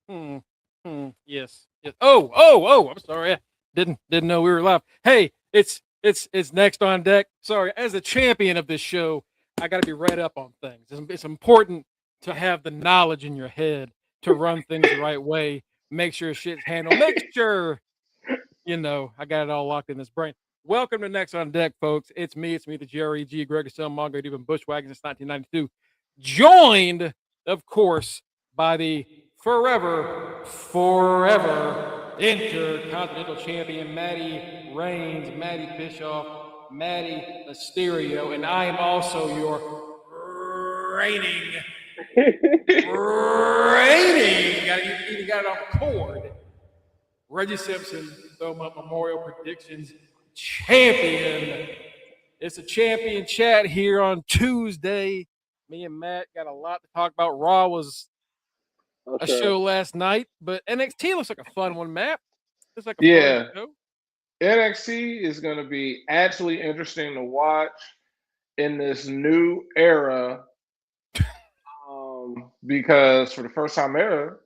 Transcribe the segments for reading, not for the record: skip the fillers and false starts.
Yes. Yes. Oh. I'm sorry. I didn't know we were live. Hey, it's next on deck. Sorry, as a champion of this show, I got to be read up on things. It's important to have the knowledge in your head to run things the right way. Make sure shit's handled. Make sure I got it all locked in this brain. Welcome to Next on Deck, folks. It's me, the Jerry G. Gregor Mongo, even Bushwhackers since 1992. Joined, of course, by the forever Intercontinental Champion Maddie Reigns, Maddie Bischoff, Maddie Mysterio, and I am also your reigning, even got it off the cord. Reggie Simpson, Thoma Memorial Predictions champion. It's a champion chat here on Tuesday. Me and Matt got a lot to talk about. Raw was a show last night, but NXT looks like a fun one, Matt. Looks like a fun show. NXT is going to be actually interesting to watch in this new era because for the first time ever,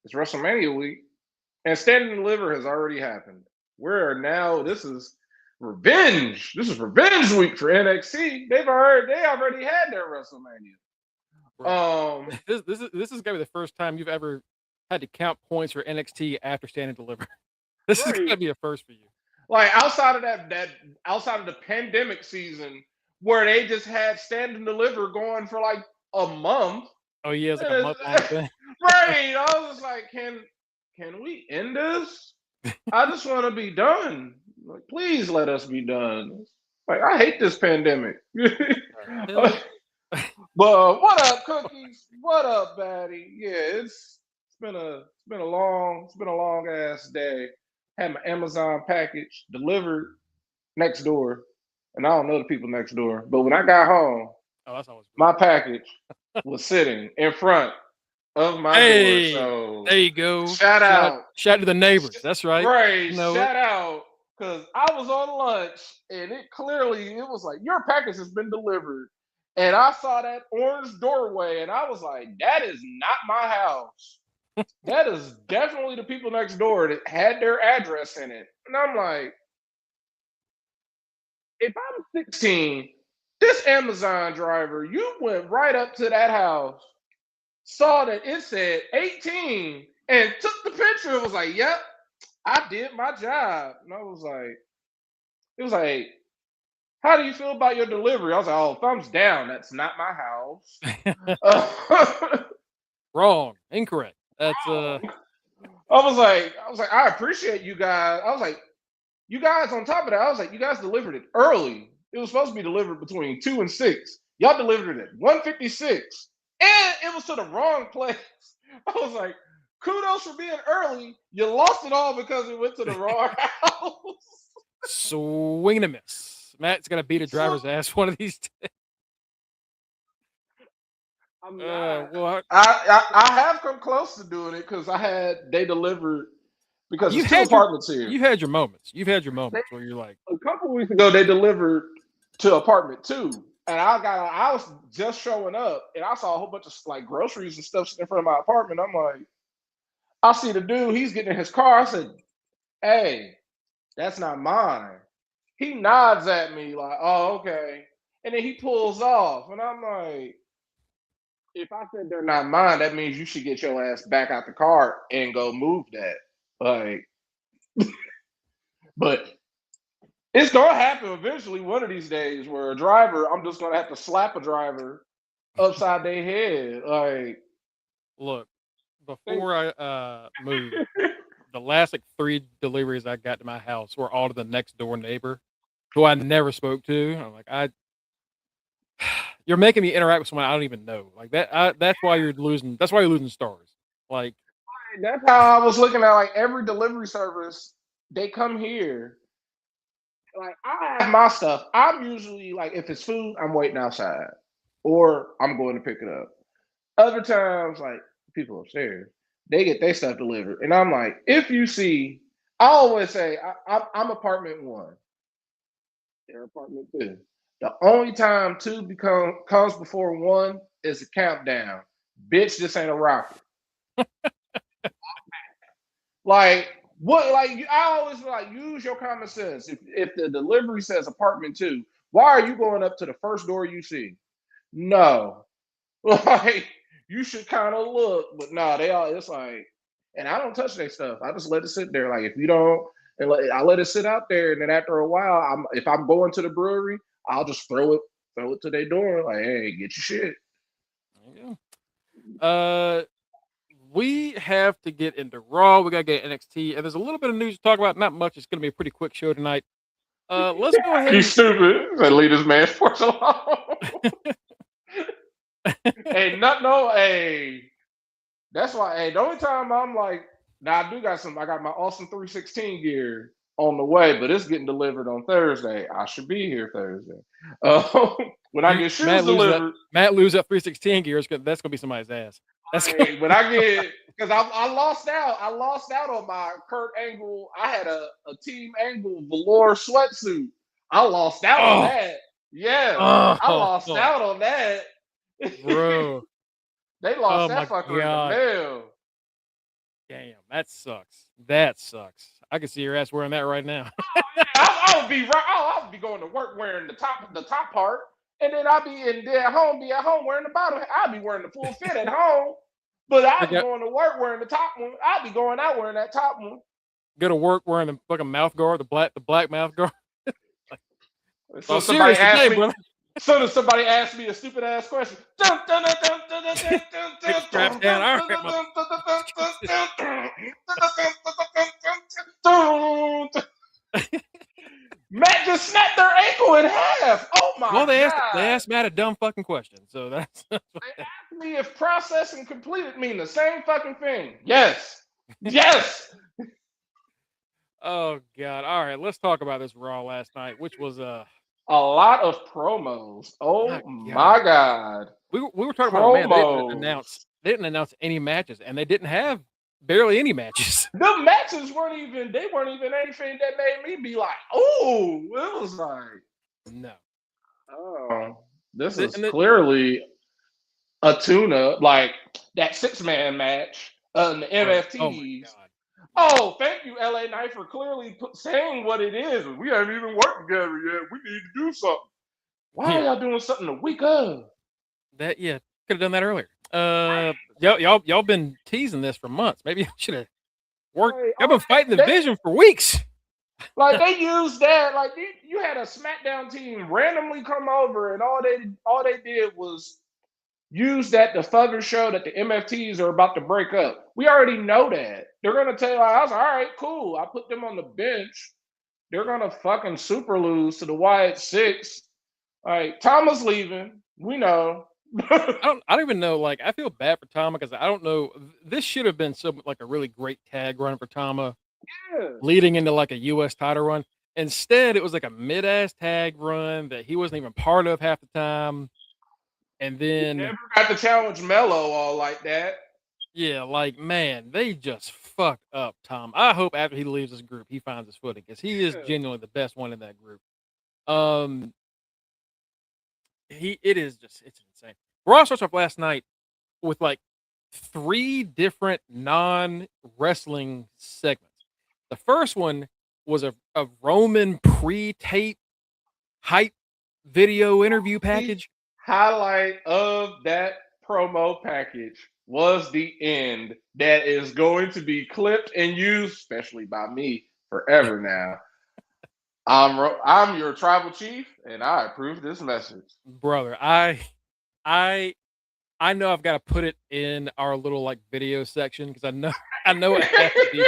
it's WrestleMania week. And Stand and Deliver has already happened. We're now, this is revenge. This is revenge week for NXT. They already had their WrestleMania. Right. This is gonna be the first time you've ever had to count points for NXT after Stand and Deliver. This is gonna be a first for you. Like outside of that outside of the pandemic season where they just had Stand and Deliver going for like a month. Oh yeah, it's like a month long thing. Right. I was just like, can we end this? I just want to be done. Like, please let us be done. Like, I hate this pandemic. But what up, Cookies? What up, Batty? Yeah, it's been a long ass day. Had my Amazon package delivered next door, and I don't know the people next door. But when I got home, my package was sitting in front of my door. So there you go. Shout out to the neighbors. That's right. Right. Shout out. Because I was on lunch and it was like, your package has been delivered. And I saw that orange doorway and I was like, that is not my house. That is definitely the people next door that had their address in it. And I'm like, if I'm 16, this Amazon driver, you went right up to that house, saw that it said 18, and took the picture. It was like, yep, I did my job. And it was like, how do you feel about your delivery? I was like, oh, thumbs down. That's not my house. Wrong. Incorrect. That's I was like, I appreciate you guys. I was like, you guys on top of that, I was like, you guys delivered it early. It was supposed to be delivered between 2 and 6. Y'all delivered it at 1:56. And it was to the wrong place. I was like, kudos for being early. You lost it all because it went to the wrong house. Swing and a miss. Matt's gonna beat a driver's ass one of these days. I'm not. I have come close to doing it because they delivered because it's 2 apartments here. You've had your moments. Where you're like, a couple weeks ago they delivered to apartment 2. And I was just showing up and I saw a whole bunch of like groceries and stuff sitting in front of my apartment. I'm like, I see the dude, he's getting in his car. I said, hey, that's not mine. He nods at me like, oh, okay. And then he pulls off. And I'm like, if I said they're not mine, that means you should get your ass back out the car and go move that. Like, but it's gonna happen eventually one of these days where a driver, I'm just gonna have to slap a driver upside their head. Like, look, before I moved, the last like 3 deliveries I got to my house were all to the next door neighbor, who I never spoke to. I'm like, you're making me interact with someone I don't even know. Like that. That's why you're losing. That's why you're losing stars. Like, that's how I was looking at like every delivery service. They come here. Like, I have my stuff. I'm usually like, if it's food, I'm waiting outside, or I'm going to pick it up. Other times, like people upstairs, they get their stuff delivered, and I'm like, if you see, I always say I'm apartment 1. They're apartment 2. The only time 2 comes before 1 is a countdown. Bitch, this ain't a rocket. Like what? Like I always like use your common sense. If the delivery says apartment 2, why are you going up to the first door you see? No, like you should kind of look, but no, they all. It's like, and I don't touch their stuff. I just let it sit there. Like if you don't, I let it sit out there, and then after a while, if I'm going to the brewery, I'll just throw it to their door. Like, hey, get your shit. There you go. We have to get into Raw. We gotta get NXT, and there's a little bit of news to talk about. Not much. It's gonna be a pretty quick show tonight. Let's go ahead. He's stupid. Leave this man sports alone. Hey, hey. That's why. Hey, the only time I'm like, now I got my Austin 316 gear on the way, but it's getting delivered on Thursday. I should be here Thursday. When I get shoes delivered, Matt lose that 316 gear. That's gonna be somebody's ass. When I get, because I lost out. I lost out on my Kurt Angle. I had a Team Angle velour sweatsuit. I lost out on that. Yeah, I lost out on that. Bro. They lost that fucker in the mail. Damn, that sucks. That sucks. I can see your ass wearing that right now. I would be going to work wearing the top part, and then I'll be at home wearing the bottom. I'll be wearing the full fit at home, but I'll be going to work wearing the top one. I'll be going out wearing that top one. Go to work wearing the fucking mouth guard, the black mouth guard. So somebody asked me. Soon as somebody asked me a stupid ass question, strap down. All right, Matt just snapped their ankle in half. Oh my god! They asked Matt a dumb fucking question. So that's. They asked me if processed and completed mean the same fucking thing. Yes. Yes. Oh god! All right, let's talk about this Raw last night, which was a lot of promos. Oh my god! We were talking about, man, they didn't announce any matches, and they didn't have barely any matches. The matches weren't even anything that made me be like, oh, it was like, no. Oh, this is clearly a tune-up, like that 6-man match in the NFTs. Oh, thank you, LA Knight, for clearly saying what it is. We haven't even worked together yet. We need to do something. Why are y'all doing something the week of? Could have done that earlier. Y'all been teasing this for months. Maybe I should have worked. I've been fighting the vision for weeks. Like they used that. Like you had a SmackDown team randomly come over, and all they did was use that to further show that the MFTs are about to break up. We already know that. They're gonna tell you, I was like, all right, cool. I put them on the bench. They're gonna fucking super lose to the Wyatt 6. Like Tama's leaving. We know. I don't even know. Like, I feel bad for Tama because I don't know. This should have been a really great tag run for Tama, leading into like a U.S. title run. Instead, it was like a mid-ass tag run that he wasn't even part of half the time. And then never got to challenge Mello all like that. Yeah, like man, they just fucked up Tom. I hope after he leaves this group, he finds his footing because he is genuinely the best one in that group. It's insane. Raw starts off last night with like 3 different non-wrestling segments. The first one was a Roman pre-tape hype video interview package. Highlight of that promo package was the end that is going to be clipped and used, especially by me, forever now. I'm your tribal chief, and I approve this message, brother. I know I've got to put it in our little like video section because I know it has to be.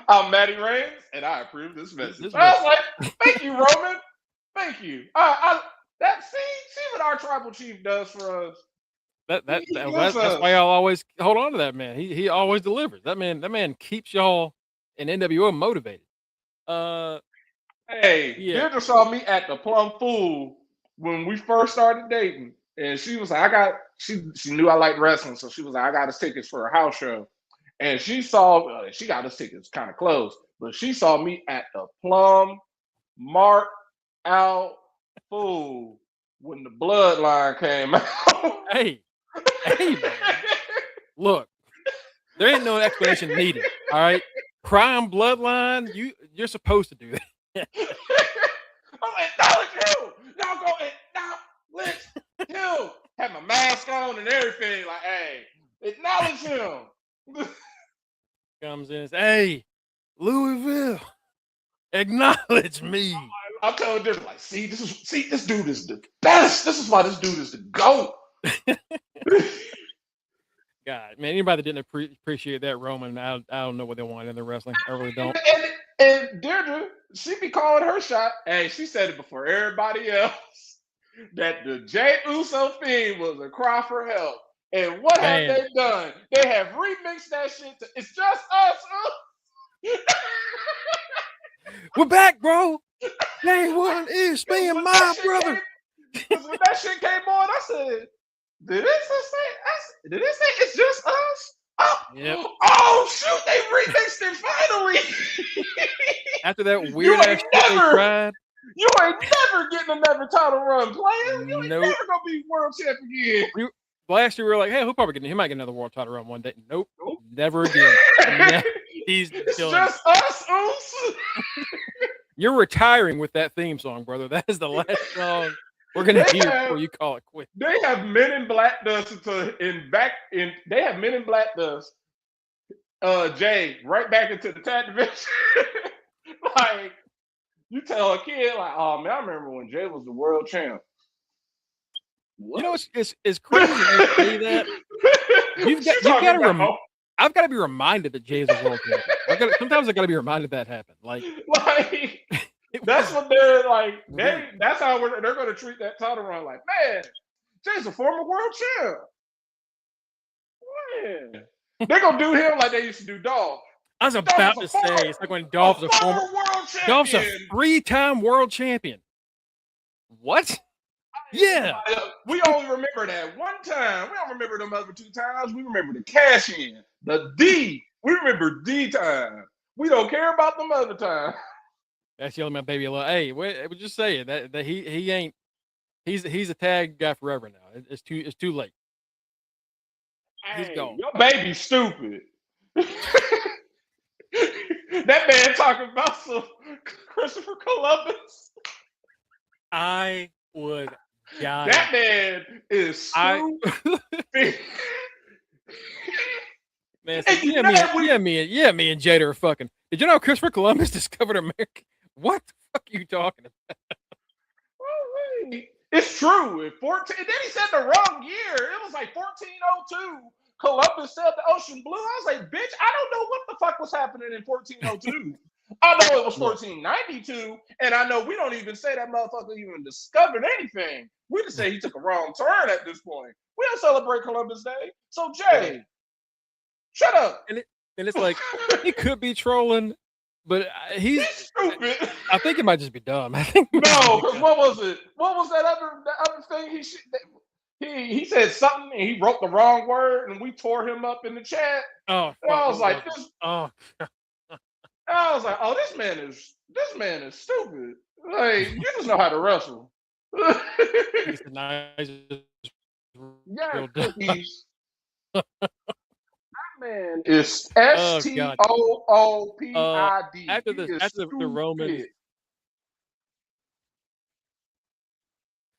I'm Matty Reigns, and I approve this message. I was like, thank you, Roman. Thank you. See what our tribal chief does for us. That's why y'all always hold on to that man. He always delivers. That man keeps y'all in NWO motivated. Hey, Deirdre saw me at the Plum Fool when we first started dating, and she was like, she knew I liked wrestling, so she was like, I got us tickets for a house show, and she got us tickets kind of close, but she saw me at the Plum Mark Out Fool when the Bloodline came out. Hey, man. Look, There ain't no explanation needed. All right, crime bloodline. You're supposed to do that. I'm like, acknowledge him. Y'all go acknowledge him. Have my mask on and everything. Like, hey, acknowledge him. Comes in and says, hey, Louisville, acknowledge me. I'm telling them, like, see, this dude is the best. This is why this dude is the GOAT. God, man, anybody that didn't appreciate that Roman, I don't know what they want in their wrestling. I really don't. And Deirdre, she be calling her shot. Hey, she said it before everybody else that the Jey Uso theme was a cry for help. And what have they done? They have remixed that shit to It's Just Us. We're back, bro. Day one is me and my brother. Because when that shit came on, I said, did it say It's Just Us? Oh shoot, they remixed it finally. After that weird ass shit they tried. You ain't never getting another title run, player. You ain't never gonna be world champ again. Last year we were like, hey, he might get another world title run one day. Nope. Never again. It's done. Just us, Oos. You're retiring with that theme song, brother. That is the last song we're gonna hear before you call it quit. They have Men in Black dust they have Men in Black dust Jay right back into the tag division. Like, you tell a kid, like, oh man, I remember when Jay was the world champ. What? You know, it's crazy you say that. I've got to be reminded that Jay's a world champion. Sometimes I got to be reminded that happened. Like that's what they're like. That's how they're going to treat that title run. Like, man, Jay's a former world champ. Man. They're going to do him like they used to do Dolph. I was about to say, it's like when Dolph's a former world champion. Dolph's a 3-time world champion. What? Yeah. We only remember that one time. We don't remember them other 2 times. We remember the cash in. The D. We remember D time. We don't care about them other times. That's yelling my baby a lot. Hey, wait, I was just saying that he ain't. He's a tag guy forever now. It's too late. He's gone. Your baby's stupid. That man talking about some Christopher Columbus. I would die. That man is stupid. Man, so me and Jada are fucking. Did you know Christopher Columbus discovered America? What the fuck are you talking about? It's true. In 14, and then he said the wrong year. It was like 1402. Columbus sailed the ocean blue. I was like, bitch, I don't know what the fuck was happening in 1402. I know it was 1492, and I know we don't even say that motherfucker even discovered anything. We just say he took a wrong turn at this point. We don't celebrate Columbus Day. So, Jay, shut up. And it's like, he could be trolling, but he's stupid. I think it might just be dumb. I think no, because what was it? What was that other thing he said something and he wrote the wrong word and we tore him up in the chat. Oh, and I was like, this. Oh, I was like, oh, this man is stupid. Like, you just know how to wrestle. He's nice. Yeah, cookies. That man is STOOPID. After the Roman.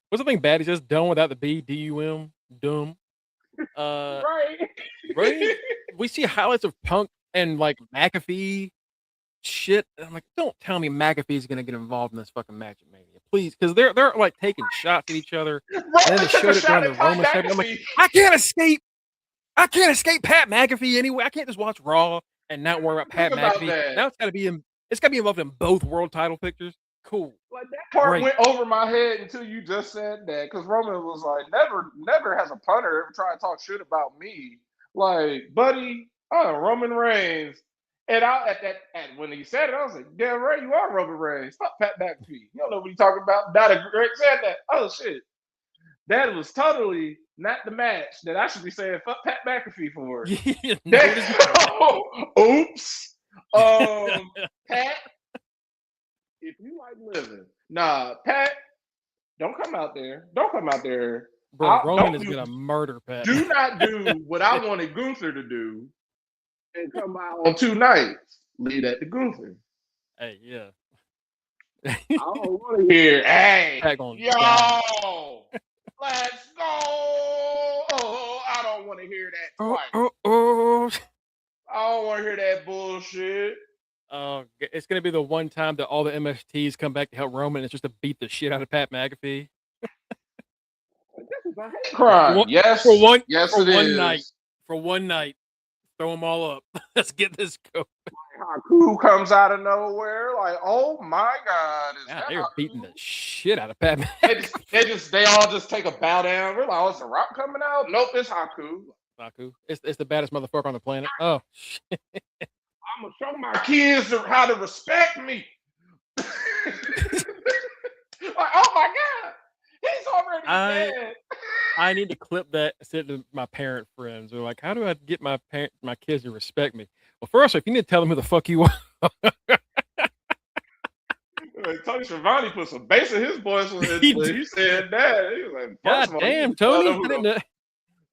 What's something bad? He's just done without the B, DUM, dumb. Right. We see highlights of Punk and like McAfee shit. And I'm like, don't tell me McAfee's gonna get involved in this fucking match at Mania, please, because they're like taking shots at each other. And then they showed it during the Roman segment. I'm like, I can't escape Pat McAfee anyway. I can't just watch Raw and not worry about Pat McAfee. Now it's gotta be involved in both world title pictures. Cool. Like, that part went over my head until you just said that, because Roman was like, never has a punter ever try to talk shit about me. Like, buddy, I'm Roman Reigns. And when he said it, I was like, damn right, you are Roman Reigns. Fuck Pat McAfee. You don't know what you're talking about. Dada Greg said that. Oh shit. That was totally not the match that I should be saying fuck Pat McAfee for. Oops. Pat, if you like living, Pat, don't come out there. Bro, Roman is gonna murder Pat. Do not do what I wanted Gunther to do and come out on 2 nights. Leave that to Goofy. Hey, yeah. I don't want to hear, hey, Pat gonna yo, die. let's go. Oh, I don't want to hear that twice. Oh. I don't want to hear that bullshit. It's gonna be the one time that all the MSTs come back to help Roman. And it's just to beat the shit out of Pat McAfee. This is a hate crime. Yes, yes, for it one is. night. For one night, throw them all up. Let's get this going. Haku comes out of nowhere, like, oh my God, is that They're Haku? beating the shit out of Pat McAfee. They all just take a bow down. We're like, oh, is The Rock coming out? Nope, it's Haku. It's the baddest motherfucker on the planet. Oh shit. I'm gonna show my kids how to respect me. Like, oh my God, he's already dead. I need to clip that and send it to my parent friends. They're like, how do I get my kids to respect me? Well, first, if you need to tell them who the fuck you are. Tony Schiavone put some bass in his voice when he said that. He was like, God damn, Tony.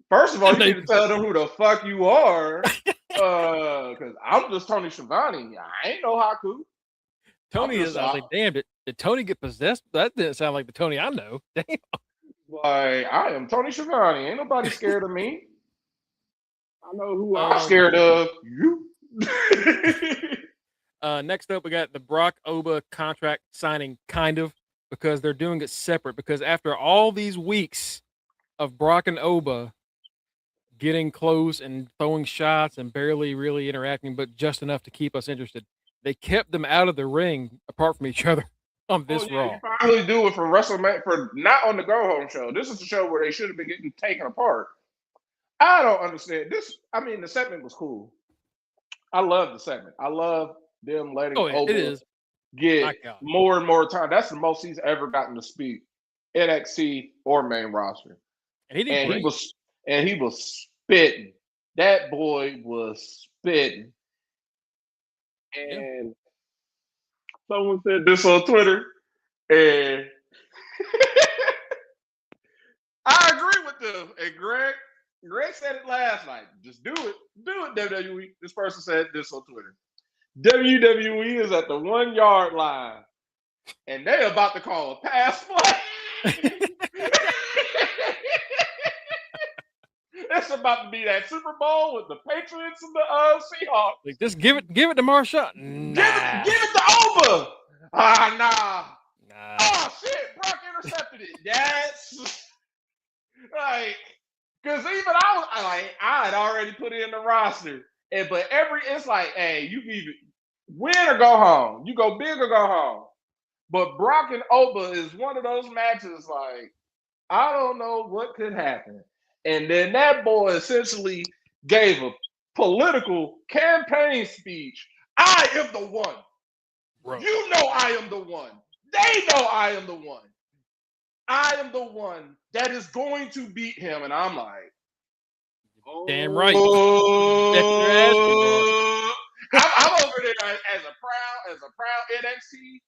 First of all, you need to tell them who the fuck you are. Because I'm just Tony Schiavone. I ain't no Haku. Tony is, I was like, damn, did Tony get possessed? That didn't sound like the Tony I know. Damn. Like, I am Tony Schiavone. Ain't nobody scared of me. I know who I'm scared of. You. Next up, we got the Brock Oba contract signing, kind of, because they're doing it separate. Because after all these weeks of Brock and Oba getting close and throwing shots and barely really interacting, but just enough to keep us interested, they kept them out of the ring apart from each other on this Raw. You finally do it for WrestleMania, for not on the Go Home show. This is the show where they should have been getting taken apart. I don't understand this. I mean, the segment was cool. I love the segment. I love them letting Oba get more and more time. That's the most he's ever gotten to speak, NXT or main roster. And he did great. He was spitting. That boy was spitting. And someone said this on Twitter, and I agree with them. And Greg said it last night. Just do it. Do it, WWE. This person said this on Twitter. WWE is at the 1 yard line, and they're about to call a pass play. It's about to be that Super Bowl with the Patriots and the Seahawks. Like, just give it to Marshawn. Nah. Give it to Oba. Nah. Oh shit, Brock intercepted it. That's like, because even I had already put it in the roster, but it's like, hey, you can either win or go home. You go big or go home. But Brock and Oba is one of those matches. Like, I don't know what could happen. And then that boy essentially gave a political campaign speech. I am the one. Bro. You know I am the one. They know I am the one. I am the one that is going to beat him. And I'm like, damn right. I'm over there as a proud NXT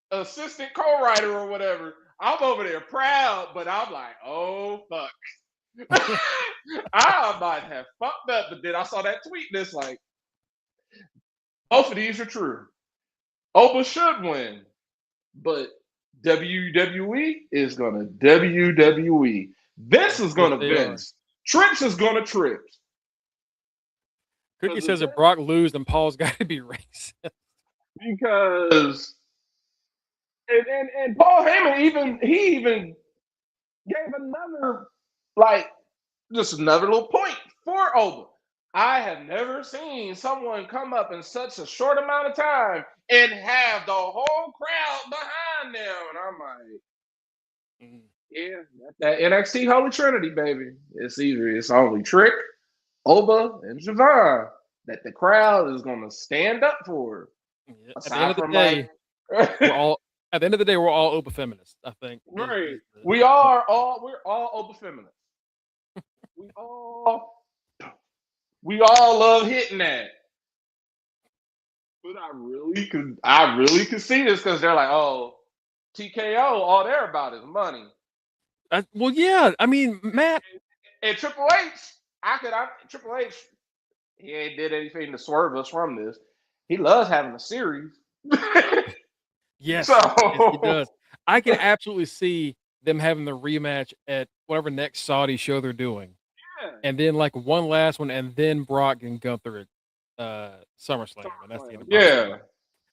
assistant co-writer or whatever. I'm over there proud, but I'm like, oh fuck. I might have fucked up, but then I saw that tweet and it's like, both of these are true. Oba should win, but WWE is gonna WWE. Vince is gonna Vince. Trips is gonna Trips. Cookie says if Brock lose, then Paul's got to be racist. Because and Paul Heyman even gave another, like, just another little point for Oba. I have never seen someone come up in such a short amount of time and have the whole crowd behind them. And I'm like, yeah, that NXT Holy Trinity, baby. It's only Trick, Oba, and Javon that the crowd is going to stand up for. Yeah, at the end of the day, we're all Oba feminists, I think. Right. We're all Oba feminists. We all love hitting that. But I really could see this because they're like, oh, TKO, all they're about is money. Well, yeah. I mean, Matt and Triple H, Triple H he ain't did anything to swerve us from this. He loves having a series. Yes, So yes, he does. I can absolutely see them having the rematch at whatever next Saudi show they're doing, and then like one last one, and then Brock and Gunther at SummerSlam, and that's the end of my story. yeah.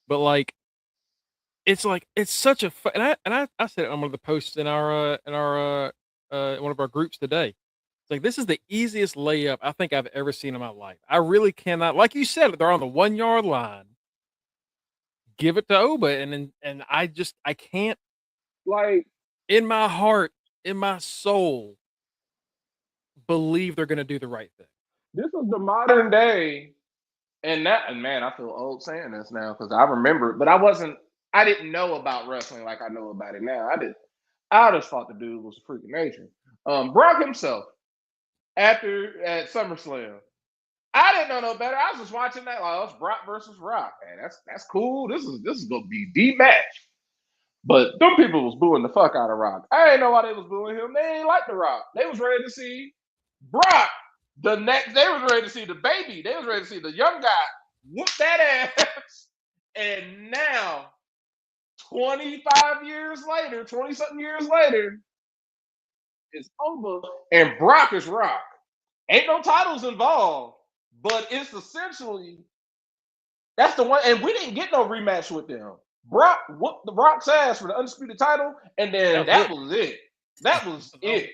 But like, it's such a fun, and I said it on one of the posts in our one of our groups today. It's like this is the easiest layup I think I've ever seen in my life. I really cannot, like you said, they're on the 1 yard line. Give it to Oba, and I can't, Like, in my heart, in my soul, believe they're gonna do the right thing. this is the modern day, and man, I feel old saying this now because I remember it, but I didn't know about wrestling like I know about it now. I just thought the dude was a freak of nature. Brock himself, after at SummerSlam, I didn't know no better. I was just watching that, like, oh, it's Brock versus Rock. Man, that's cool. This is gonna be the match. But them people was booing the fuck out of Rock. I didn't know why they was booing him. They ain't like the Rock. They was ready to see Brock. They was ready to see the baby. They was ready to see the young guy whoop that ass. And now, 25 years later, 20-something years later, it's over. And Brock is Rock. Ain't no titles involved, but it's essentially that's the one. And we didn't get no rematch with them. Brock whooped the Rock's ass for the undisputed title, and then that was it. That was it.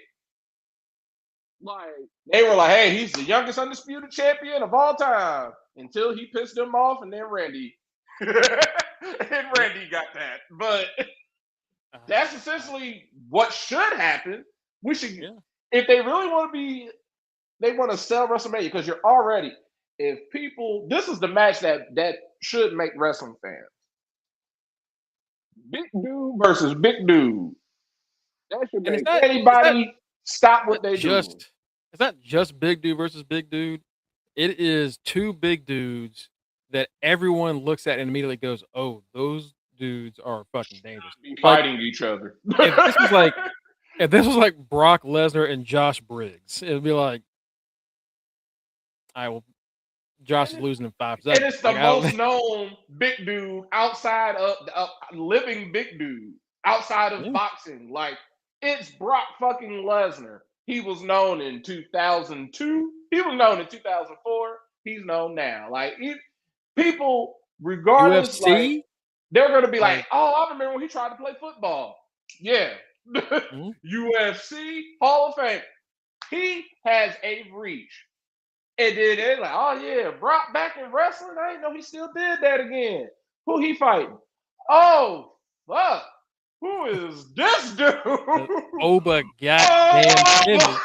Like, they were like, "Hey, he's the youngest undisputed champion of all time," until he pissed them off, and then Randy, and Randy got that. But that's essentially what should happen. We should, if they really want to be, they want to sell WrestleMania because you're already. If people, this is the match that should make wrestling fans. Big dude versus big dude. That should make anybody stop what they do. It's not just big dude versus big dude. It is two big dudes that everyone looks at and immediately goes, "Oh, those dudes are fucking dangerous." Fighting each other. If this was like Brock Lesnar and Josh Briggs, it'd be like, Josh is losing in 5 seconds. And it's the most known big dude outside of living big dude outside of boxing. Like, it's Brock fucking Lesnar. He was known in 2002. He was known in 2004. He's known now. Like, people, regardless, like, they're going to be like, "Oh, I remember when he tried to play football." Yeah. UFC Hall of Fame. He has a reach. And then they're like, "Oh yeah, Brock back in wrestling. I didn't know he still did that again. Who he fighting? Oh fuck, who is this dude?" Oba goddamn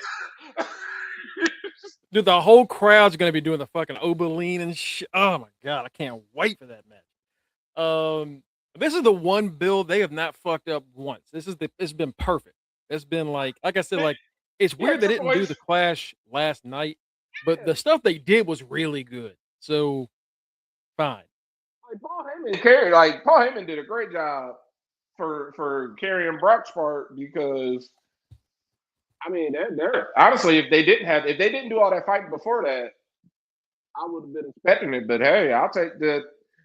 dude, the whole crowd's gonna be doing the fucking Oba lean and shit. Oh my god, I can't wait for that match. This is the one build they have not fucked up once. It's been perfect. It's been like I said, like, it's weird they didn't do the Clash last night. But the stuff they did was really good. So, fine. Like, Paul Heyman did a great job for carrying Brock's part because, I mean, they're honestly, if they didn't do all that fighting before that, I would have been expecting it. But hey, I'll take that.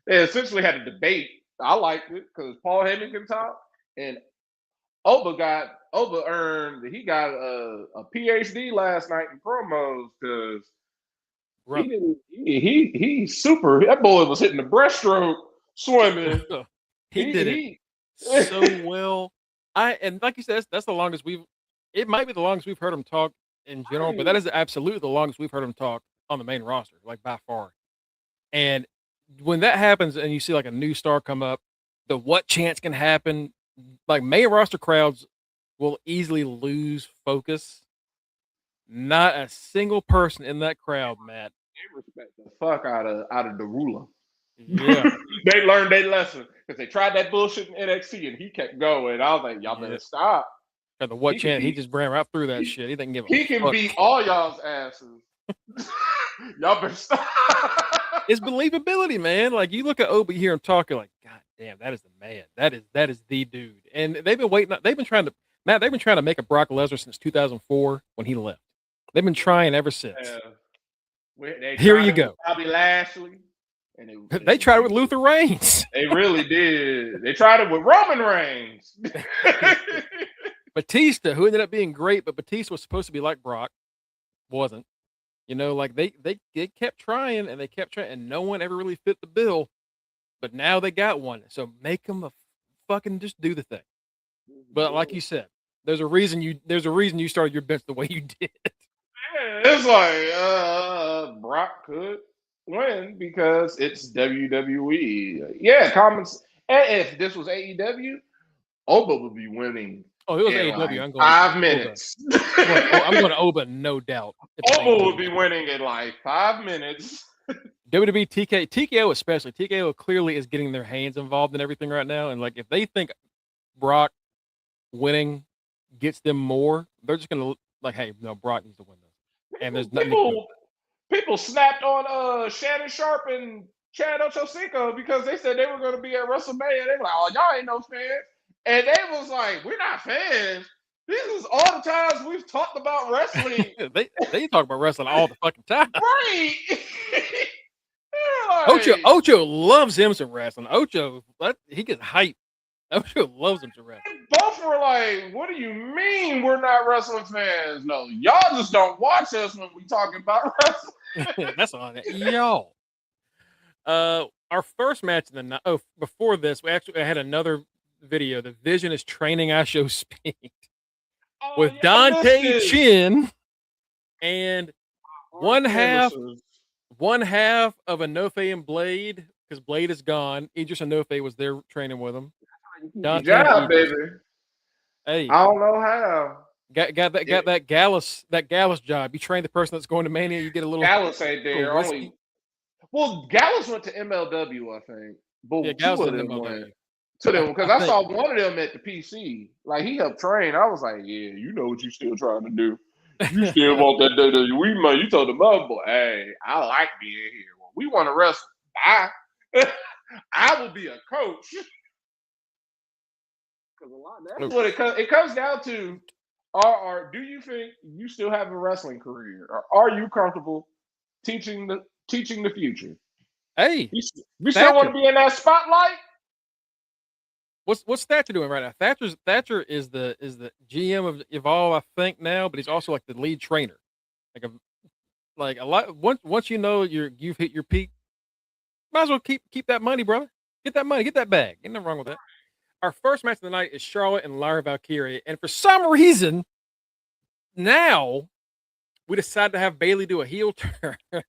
They essentially had a debate. I liked it because Paul Heyman can talk, and Oba got a PhD last night in promos because he's super. That boy was hitting the breaststroke swimming. he did it so well. And like you said, that's the longest it might be the longest we've heard him talk in general, but that is absolutely the longest we've heard him talk on the main roster, like by far. And when that happens and you see like a new star come up, the what chance can happen, like main roster crowds will easily lose focus. Not a single person in that crowd, Matt. They respect the fuck out of the ruler. Yeah. They learned their lesson because they tried that bullshit in NXT and he kept going. I was like, y'all better stop. And the what chance, he just ran right through that shit. He didn't give a He can beat all y'all's asses. Y'all better stop. It's believability, man. Like, you look at Obi here and talking like, God damn, that is the man. That is the dude. And they've been trying to make a Brock Lesnar since 2004 when he left. They've been trying ever since. Here you go. Bobby Lashley, and they tried it with Luther Reigns. They really did. They tried it with Roman Reigns. Batista, who ended up being great, but Batista was supposed to be like Brock, wasn't. Like they kept trying and they kept trying, and no one ever really fit the bill. But now they got one, so make them a fucking just do the thing. But like you said, there's a reason you started your bench the way you did. It's like Brock could win because it's WWE. Yeah, comments. And if this was AEW, Oba would be winning. Oh, it was AEW. Like I'm going 5 minutes. I'm going to Oba, no doubt. Oba would be winning in like 5 minutes. WWE, TKO especially. TKO clearly is getting their hands involved in everything right now. And like, if they think Brock winning gets them more, they're just going to like, hey, no, Brock needs to win this. And there's nothing. People snapped on Shannon Sharp and Chad Ochocinco because they said they were going to be at WrestleMania. They were like, "Oh, y'all ain't no fans," and they was like, "We're not fans. This is all the times we've talked about wrestling." they talk about wrestling all the fucking time, right? Like, Ocho loves him some wrestling. Ocho, he gets hyped. Ocho loves him some wrestling. Both were like, "What do you mean we're not wrestling fans? No, y'all just don't watch us when we talking about wrestling." That's on it, y'all. Our first match in the night. Oh, before this, I had another video. The Vision is training I Show Speed with Dante Chin and one half of Inoue and Blade, because Blade is gone. Idris Inoue was there training with him. Good job, baby. Hey, I don't know how. Got that Gallus job. You train the person that's going to Mania. You get a little. Gallus ain't there. Well, Gallus went to MLW, I think. But yeah, Gallus went to MLW. To them because I saw one of them at the PC. Like he helped train. I was like, yeah, you know what you still trying to do. You still want that WWE money. You told the mother boy, hey, I like being here. Well, we want to wrestle. I will be a coach. That's what it comes down to. Do you think you still have a wrestling career, or are you comfortable teaching the future? Hey, you still want to be in that spotlight? What's Thatcher doing right now? Thatcher is the GM of Evolve, I think now, but he's also like the lead trainer. Like a lot. Once you know you've hit your peak, might as well keep that money, brother. Get that money, get that bag. Ain't nothing wrong with that. Our first match of the night is Charlotte and Lyra Valkyria, and for some reason, now we decided to have Bayley do a heel turn. Shout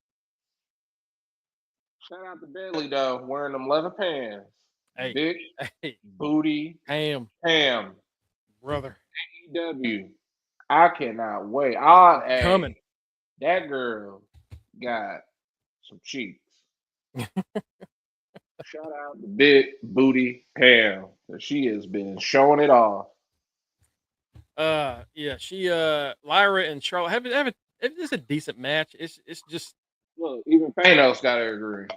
out to Bayley though, wearing them leather pants. Hey, big booty, ham, brother. AEW. I cannot wait. Coming. That girl got some cheeks. Shout out to big booty Pam. She has been showing it off. Yeah, she Lyra and Charlotte it's a decent match. It's just look, even Panos got to agree.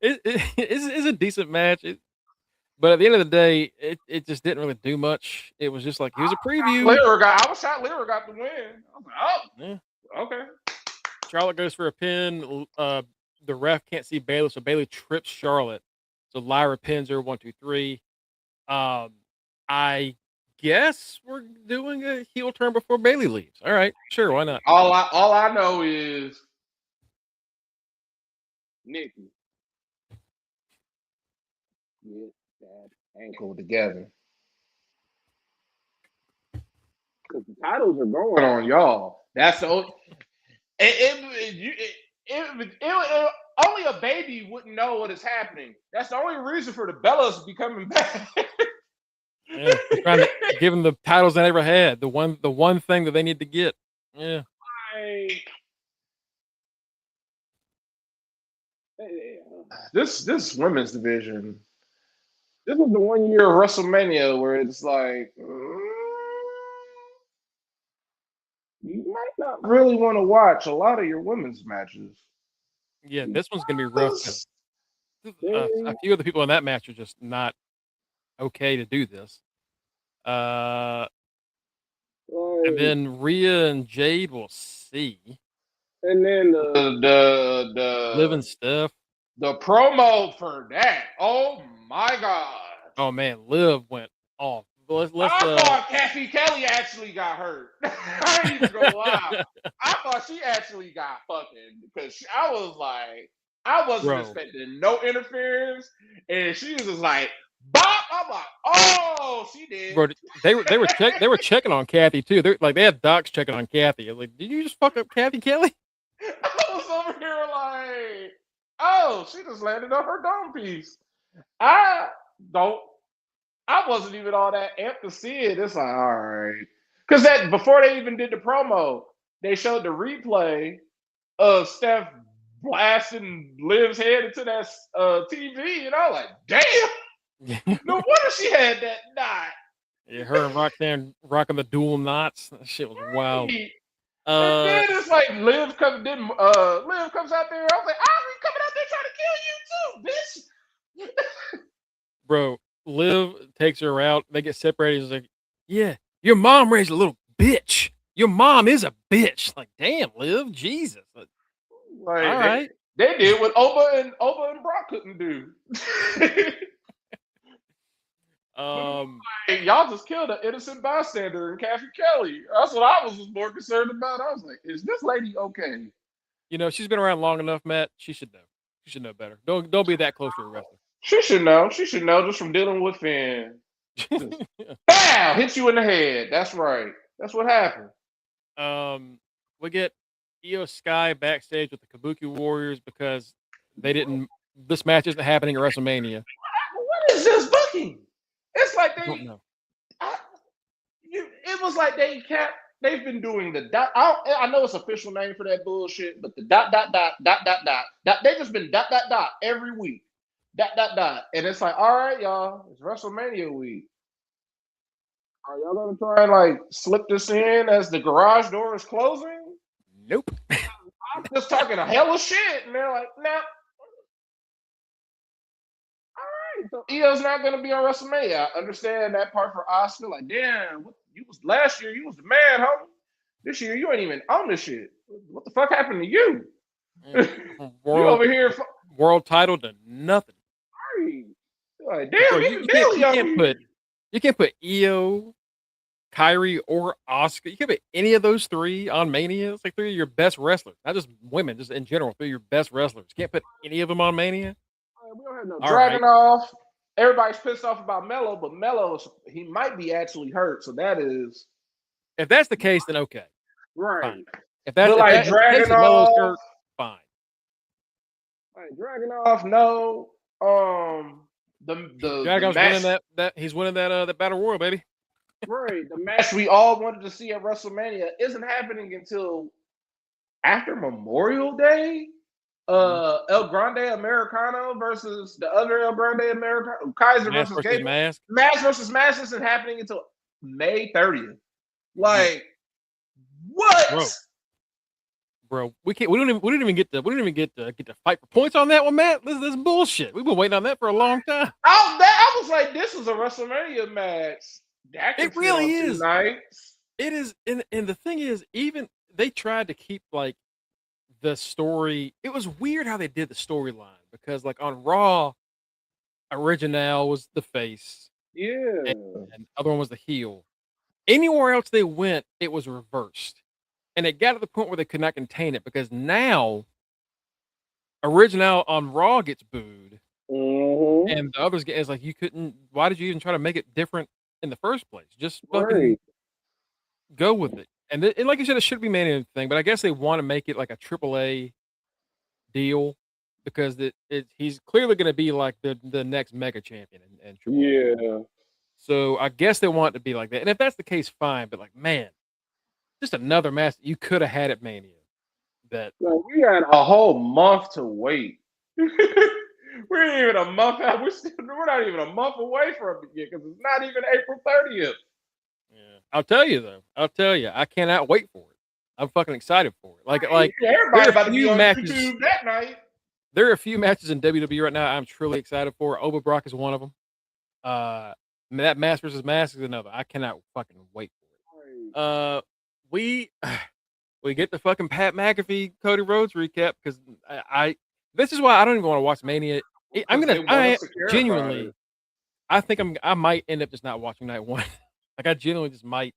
It's a decent match. But at the end of the day, it just didn't really do much. It was just like, here's a preview. I was shocked Lyra got the win. I was like, oh, yeah. Okay. Charlotte goes for a pin. The ref can't see Bayley, so Bayley trips Charlotte. So Lyra pins her 1, 2, 3. I guess we're doing a heel turn before Bayley leaves. All right, sure, why not? All I know is Nikki get that ankle together. Because the titles are going on y'all. That's the only. Only a baby wouldn't know what is happening. That's the only reason for the Bellas becoming back. Yeah, trying to give them the titles they never had. The one thing that they need to get. Yeah. This women's division. This was the 1 year of WrestleMania where it's like you might not really want to watch a lot of your women's matches. Yeah, this one's gonna be rough. A few of the people in that match are just not okay to do this. And then Rhea and Jade, we'll see. And then the Living stuff. the promo for that. Oh my god. Oh man, Liv went off. Let's I thought Kathy Kelly actually got hurt. I ain't even gonna lie. I thought she actually got fucking because I was like, I wasn't Bro. expecting no interference, and she was just like, "Bop!" I'm like, "Oh, she did." Bro, they were checking on Kathy too. They're like they had docs checking on Kathy. I was like, did you just fuck up Kathy Kelly? I was over here like, "Oh, she just landed on her dome piece." I don't. I wasn't even all that amped to see it. It's like, all right. Because that before they even did the promo, they showed the replay of Steph blasting Liv's head into that TV, and I was like, damn, no wonder she had that knot. Yeah, her and Roxanne rocking the dual knots. That shit was wild. And then it's like Liv comes out there. I was like, Aubrey coming out there trying to kill you too, bitch. Bro, Liv takes her out. They get separated. He's like, yeah, your mom raised a little bitch. Your mom is a bitch. Like, damn, Liv, Jesus. Like, all right. They did what Oba and Brock couldn't do. Y'all just killed an innocent bystander in Kathy Kelly. That's what I was more concerned about. I was like, is this lady okay? You know, she's been around long enough, Matt. She should know. She should know better. Don't be that close to a wrestler. She should know. She should know just from dealing with Finn. Bow! Hit you in the head. That's right. That's what happened. We get Io Sky backstage with the Kabuki Warriors because they didn't. This match isn't happening at WrestleMania. What is this booking? It's like they. I don't know. It was like they've been doing the dot. I know it's official name for that bullshit, but the dot. They just been dot every week. Dot. And it's like, all right, y'all, it's WrestleMania week. Are y'all gonna try and like slip this in as the garage door is closing? Nope. I'm just talking a hell of shit, and they're like, nah. All right, so Io's not gonna be on WrestleMania. I understand that part for Oscar. Like, damn, you was last year, you was the man, homie. This year, you ain't even on this shit. What the fuck happened to you? You over here, world title to nothing. Like, damn, you can't put Io, Kyrie, or Oscar. You can't put any of those three on Mania. It's like three of your best wrestlers, not just women, just in general. Three of your best wrestlers. You can't put any of them on Mania. We don't have no Dragunov. Everybody's pissed off about Melo, but he might be actually hurt. So that is, if that's the case, then okay, right? Fine. If that's Dragunov, fine. Like Dragunov, no. The Dragunov's winning that he's winning that battle royal, baby. Right. The match we all wanted to see at WrestleMania isn't happening until after Memorial Day. El Grande Americano versus the other El Grande Americano. Kaiser versus Gable. Mask. Mask versus Mask isn't happening until May 30th. Like, what? Bro, we didn't even get to fight for points on that one, Matt. This is bullshit. We've been waiting on that for a long time. I was like, this is a WrestleMania match. It really is. Nights. It is, and the thing is, even they tried to keep like the story. It was weird how they did the storyline because, like on Raw, Original was the face, and the other one was the heel. Anywhere else they went, it was reversed. And it got to the point where they could not contain it because now Original on Raw gets booed. And the others get, it's like, you couldn't, why did you even try to make it different in the first place? Just fucking go with it. And like you said, it should be Mania thing, but I guess they want to make it like a AAA deal because he's clearly going to be like the next mega champion in AAA. Yeah. So I guess they want it to be like that. And if that's the case, fine. But like, man, just another match that you could have had at Mania. We had a whole month to wait. We're even a month out. We're not even a month away from it yet because it's not even April 30th. Yeah, I'll tell you though. I cannot wait for it. I'm fucking excited for it. Like everybody about to be on YouTube that night. There are a few matches in WWE right now I'm truly excited for. Oba Brock is one of them. That Mask versus Mask is another. I cannot fucking wait for it. we get the fucking Pat McAfee Cody Rhodes recap because I this is why I don't even want to watch Mania. I genuinely, I think I might end up just not watching night one. Like I genuinely just might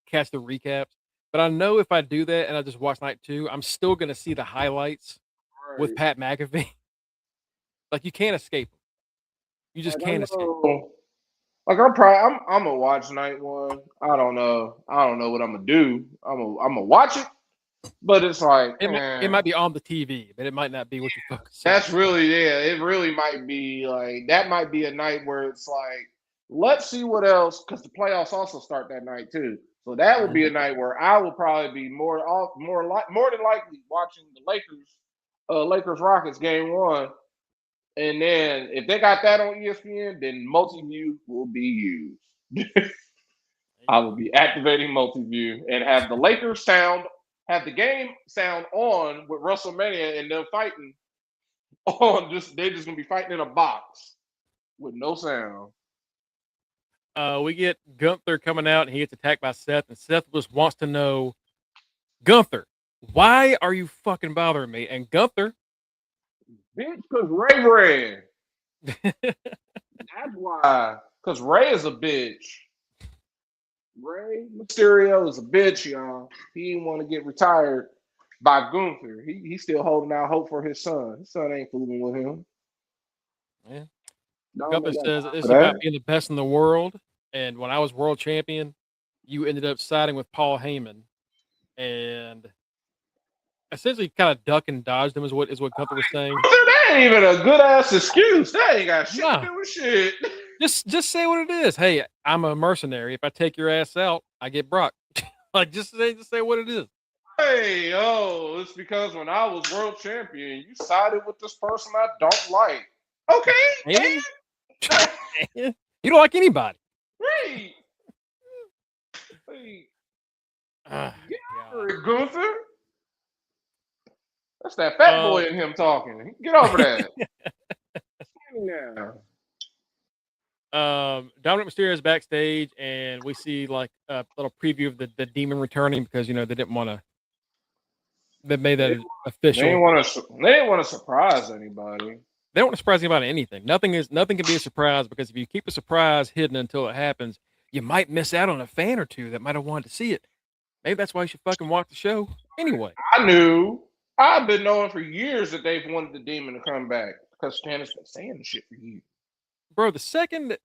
catch the recaps. But I know if I do that and I just watch night two, I'm still gonna see the highlights with Pat McAfee. Like you can't escape them. You just can't escape. Like I'm gonna watch night one. I don't know what I'm gonna do. I'm gonna watch it, but it's like it might be on the TV, but it might not be what you focus on. That's really it really might be like that might be a night where it's like let's see what else because the playoffs also start that night too. So that would be a night where I will probably be more than likely watching the Lakers Rockets game one. And then if they got that on ESPN, then multi-view will be used. I will be activating multi-view and have the Lakers have the game sound on with WrestleMania and them fighting on they're just gonna be fighting in a box with no sound. We get Gunther coming out and he gets attacked by Seth, and Seth just wants to know, Gunther, why are you fucking bothering me? And Gunther, bitch, because Ray. That's why. Because Ray is a bitch. Ray Mysterio is a bitch, y'all. He didn't want to get retired by Gunther. He's still holding out hope for his son. His son ain't fooling with him. Yeah. Gunther says it's about being the best in the world. And when I was world champion, you ended up siding with Paul Heyman. And essentially kind of duck and dodged him is what Gunther was saying. That ain't even a good ass excuse. That ain't got shit to do with shit. Just say what it is. Hey, I'm a mercenary. If I take your ass out, I get Brock. Like just say what it is. Hey, it's because when I was world champion, you sided with this person I don't like. Okay. You don't like anybody. Right. Gunther. That's that fat boy in him talking. Get over that. Dominic Mysterio is backstage, and we see like a little preview of the demon returning because they didn't want to. They made that official. They didn't want to surprise anybody. They don't want to surprise anybody anything. Nothing can be a surprise because if you keep a surprise hidden until it happens, you might miss out on a fan or two that might have wanted to see it. Maybe that's why you should fucking watch the show anyway. I've been knowing for years that they've wanted the demon to come back because Candace been saying the shit for years. Bro, the second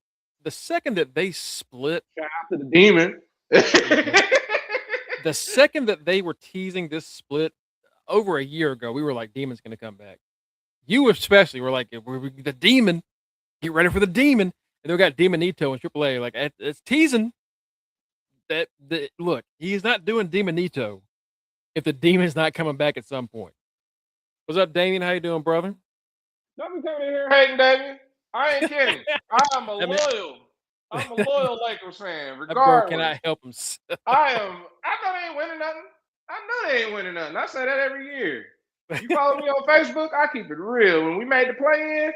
that they split, shout out to the demon. The second that they were teasing this split over a year ago, we were like, Demon's gonna come back. You especially were like, the demon, get ready for the demon. And they got Demonito and AAA. Like it's teasing that look, he's not doing Demonito if the demon's not coming back at some point. What's up, Damien? How you doing, brother? Don't be coming in here hating, Damien. I ain't kidding. I'm a loyal Lakers fan. Regardless, can I help him? I know they ain't winning nothing. I know they ain't winning nothing. I say that every year. You follow me on Facebook, I keep it real. When we made the play-in,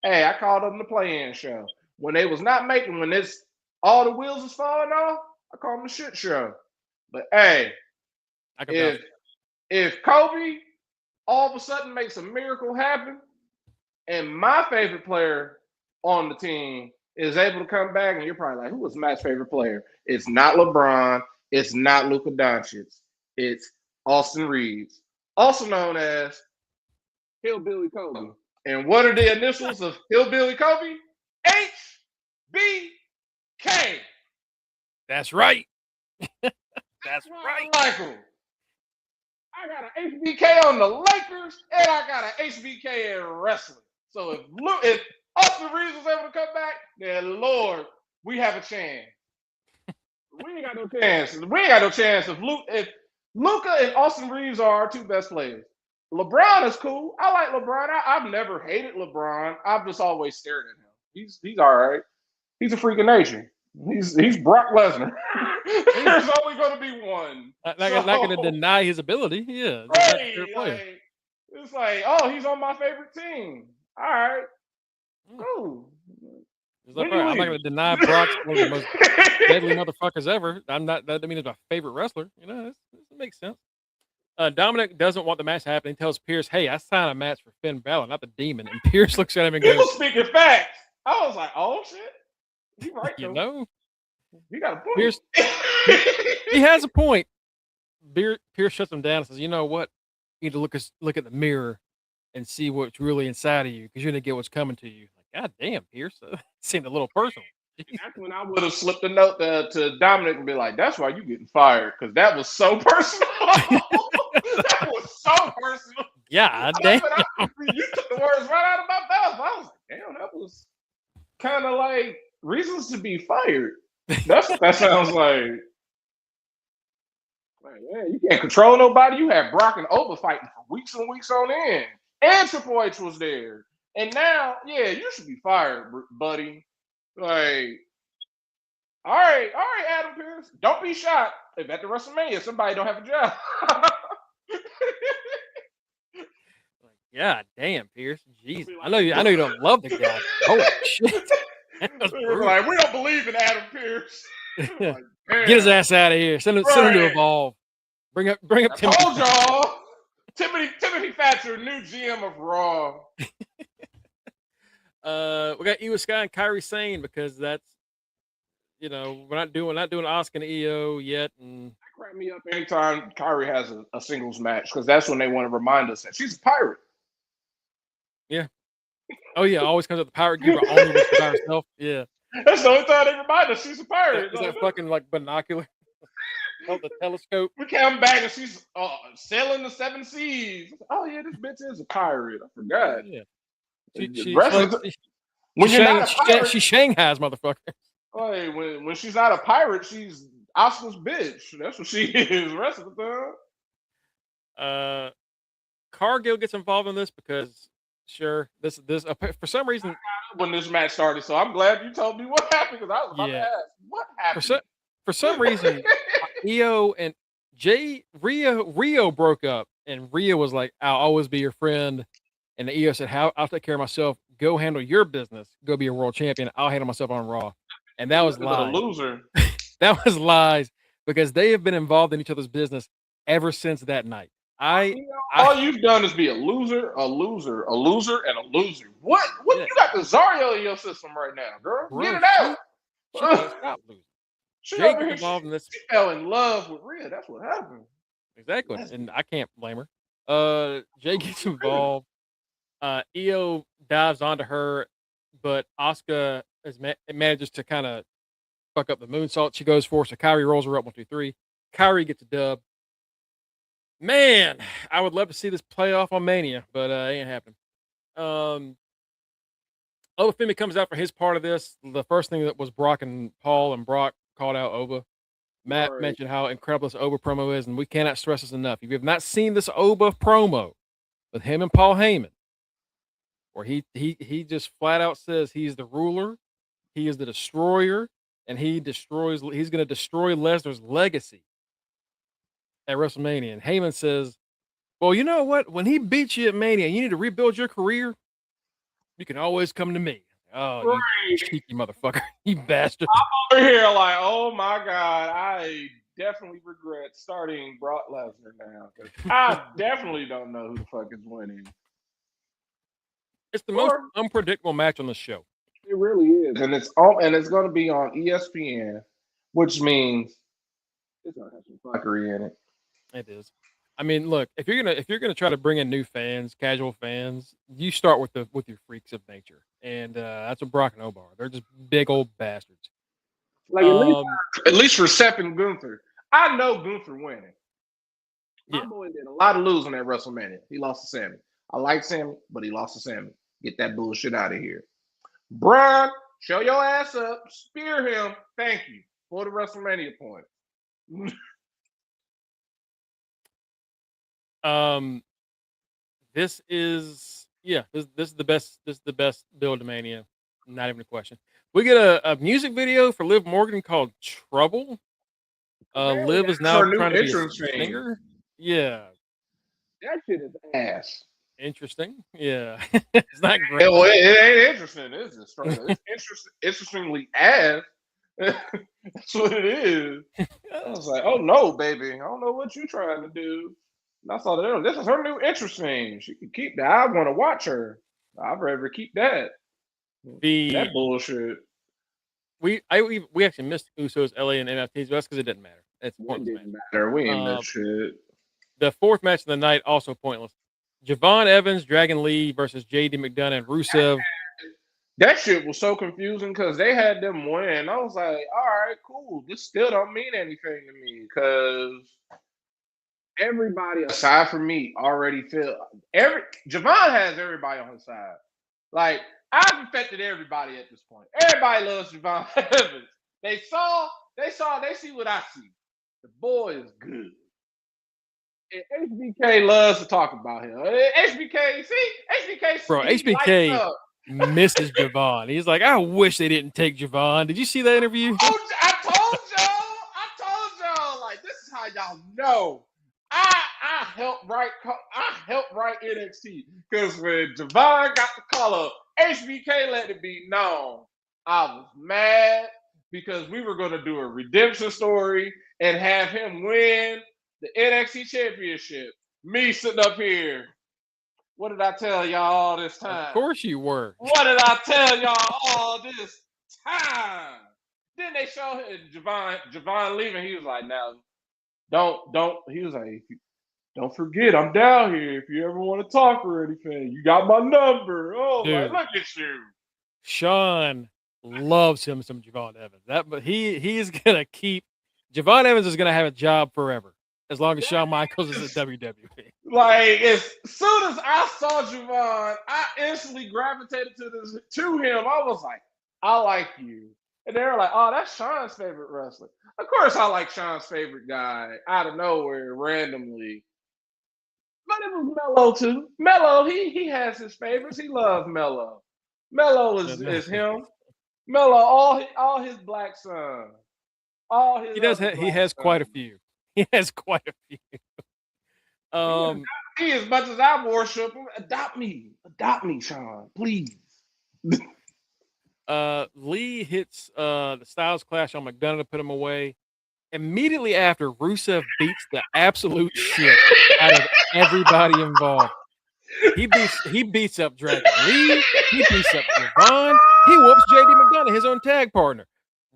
hey, I called them the play-in show. When they was not making, when all the wheels was falling off, I called them the shit show. But hey, if Kobe all of a sudden makes a miracle happen, and my favorite player on the team is able to come back, and you're probably like, who was Matt's favorite player? It's not LeBron. It's not Luka Doncic. It's Austin Reeves, also known as Hillbilly Kobe. And what are the initials of Hillbilly Kobe? HBK. That's right. That's right. Michael. I got an HBK on the Lakers, and I got an HBK in wrestling. So if Austin Reeves was able to come back, then Lord, we have a chance. We ain't got no chance. We ain't got no chance if Luka and Austin Reeves are our two best players. LeBron is cool. I like LeBron. I've never hated LeBron. I've just always stared at him. He's all right. He's a freak of nature. He's Brock Lesnar. There's only going to be one. Not going to deny his ability. Yeah. Right, it's like, oh, he's on my favorite team. All right. Cool. Like, I'm not going to deny Brock's one of the most deadly motherfuckers ever. That means he's my favorite wrestler. It makes sense. Dominic doesn't want the match to happen. He tells Pierce, "Hey, I signed a match for Finn Balor, not the Demon." And Pierce looks at him and He goes, was speaking facts. I was like, oh shit. He right "You though. know, He got a point. Pierce, he has a point." Pierce shuts him down and says, "You know what? You need to look at the mirror and see what's really inside of you, because you're gonna get what's coming to you." Like, God damn, Pierce, seemed a little personal. That's when I would have slipped a note to Dominic and be like, that's why you getting fired, because that was so personal. That was so personal. Yeah, damn. You took the words right out of my mouth. I was like, damn, that was kind of like reasons to be fired. That's what that sounds like. Like, man, you can't control nobody. You had Brock and Oba fighting for weeks and weeks on end. And Triple H was there. And now, yeah, you should be fired, buddy. Like, all right, Adam Pearce. Don't be shocked if at the WrestleMania somebody don't have a job. Yeah, damn, Pierce. Jesus. I know you don't love the guy. Holy shit. Like, we don't believe in Adam Pearce. Like, get his ass out of here. Send him to Evolve. Bring up Timothy. I told y'all. Timothy Thatcher, new GM of Raw. We got Io Sky and Kairi Sane, because that's, we're not doing Asuka and Io yet. And that cracked me up anytime Kairi has a singles match, because that's when they want to remind us that she's a pirate. Yeah. Oh yeah, always comes up the pirate giver only by herself. Yeah. That's the only time they remind us she's a pirate. Is that fucking like binocular? Oh, the telescope. We come back and she's sailing the 7 seas. Oh yeah, this bitch is a pirate. I forgot. Yeah. She Shanghai's motherfucker. Hey, when she's not a pirate, she's Asuka's bitch. That's what she is. The rest of the time. Cargill gets involved in this because this for some reason when this match started. So I'm glad you told me what happened, because I was about to ask what happened. For some reason, Io and Rio broke up, and Rio was like, "I'll always be your friend," and Io said, I'll take care of myself. Go handle your business. Go be a world champion. I'll handle myself on Raw." And that was lies. A loser. That was lies, because they have been involved in each other's business ever since that night. All you've done is be a loser, and a loser. What you got the Zario in your system right now, girl? Get it out. Stop losing. Jake gets involved in this. She fell in love with Rhea. That's what happened. Exactly, and I can't blame her. Jay gets involved. Io dives onto her, but Asuka manages to kind of fuck up the moonsault. She goes for it, so Kairi rolls her up 1, 2, 3. Kairi gets a dub. Man, I would love to see this play off on Mania, but it ain't happening. Olafemi comes out for his part of this. The first thing that was Brock and Paul, and Brock called out Oba. Matt mentioned how incredible this Oba promo is, and we cannot stress this enough. If you have not seen this Oba promo with him and Paul Heyman, where he just flat out says he's the ruler, he is the destroyer, and he's going to destroy Lesnar's legacy at WrestleMania. And Heyman says, "Well, you know what? When he beats you at Mania, you need to rebuild your career. You can always come to me." Oh, you cheeky motherfucker. You bastard. I'm over here like, oh my God, I definitely regret starting Brock Lesnar now. I definitely don't know who the fuck is winning. It's the most unpredictable match on the show. It really is. And it's going to be on ESPN, which means it's going to have some fuckery in it. It is. I mean, look, if you're gonna try to bring in new fans, casual fans, you start with your freaks of nature, and that's what Brock and Oba are. They're just big old bastards. Like at least for Seth and Gunther, I know Gunther winning. My boy did a lot of losing at WrestleMania. He lost to Sammy. I like Sammy, but he lost to Sammy. Get that bullshit out of here. Brock, show your ass up, spear him. Thank you for the WrestleMania point. This is the best. This is the best build to Mania. Not even a question. We get a music video for Liv Morgan called "Trouble." Liv is now trying to be a singer. Yeah, that shit is ass. Interesting. Yeah, it's not great. Well, it ain't interesting, is it? It's interestingly ass. That's what it is. I was like, oh no, baby, I don't know what you're trying to do. And I saw that this is her new interesting. She can keep that. I want to watch her. I'd rather keep that. That bullshit. We actually missed Usos, LA, and NFTs, but that's because it didn't matter. It's It pointless. didn't matter. We ain't miss shit. The fourth match of the night also pointless. Javon Evans, Dragon Lee versus JD McDonough and Rusev. That shit was so confusing because they had them win. I was like, all right, cool. This still don't mean anything to me because everybody aside from me already feel Javon has everybody on his side. Like I've infected everybody at this point. Everybody loves Javon Evans. They see what I see. The boy is good. And HBK loves to talk about him. HBK Bro, HBK misses Javon. He's like, I wish they didn't take Javon. Did you see that interview? Oh, I told y'all. Like, this is how y'all know. I helped write NXT because when Javon got the call up, HBK let it be known. I was mad because we were going to do a redemption story and have him win the NXT championship. Me sitting up here. What did I tell y'all all this time? Of course you were. What did I tell y'all all this time? Then they show him Javon leaving. He was like, now, he was like, don't forget, I'm down here if you ever want to talk or anything. You got my number. Oh, like, look at you. Sean loves him some Javon Evans. But he is gonna keep Javon Evans is gonna have a job forever as long as Shawn Michaels is at WWE. Like as soon as I saw Javon, I instantly gravitated to him. I was like, I like you. And they were like, oh, that's Sean's favorite wrestler. Of course I like Sean's favorite guy out of nowhere, randomly. But it was Mello too. Mello, he has his favorites. He loves Mello. Mello is him. Mello, all his black sons. All his he has quite a few. He has quite a few. He as much as I worship him, adopt me, Sean, please. Lee hits the Styles Clash on McDonough to put him away. Immediately after, Rusev beats the absolute shit out of everybody involved. He beats up Dragon Lee. He beats up Javon. He whoops JD McDonough, his own tag partner.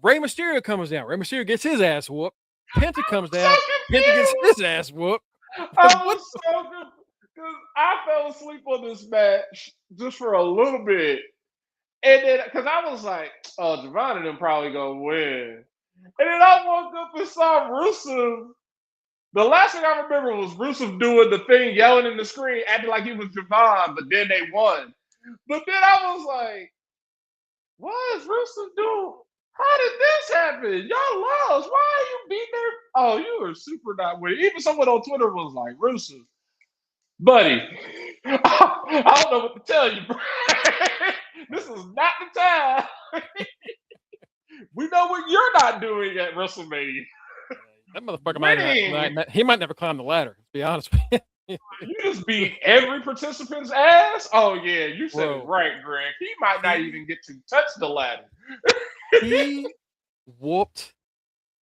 Rey Mysterio comes down. Rey Mysterio gets his ass whooped. Penta comes down. Penta gets his ass whooped. I was so good because I fell asleep on this match just for a little bit. And then, because I was like, oh, Javon and them probably gonna win. And then I woke up and saw Rusev. The last thing I remember was Rusev doing the thing, yelling in the screen, acting like he was Javon, but then they won. But then I was like, what is Rusev doing? How did this happen? Y'all lost. Why are you beating her? Oh, you were super not winning. Even someone on Twitter was like, Rusev, buddy, I don't know what to tell you, bro. This is not the time. We know what you're not doing at WrestleMania. That motherfucker might never climb the ladder, to be honest with you. You just beat every participant's ass? Oh, yeah, you said it right, Greg. He might not even get to touch the ladder. He whooped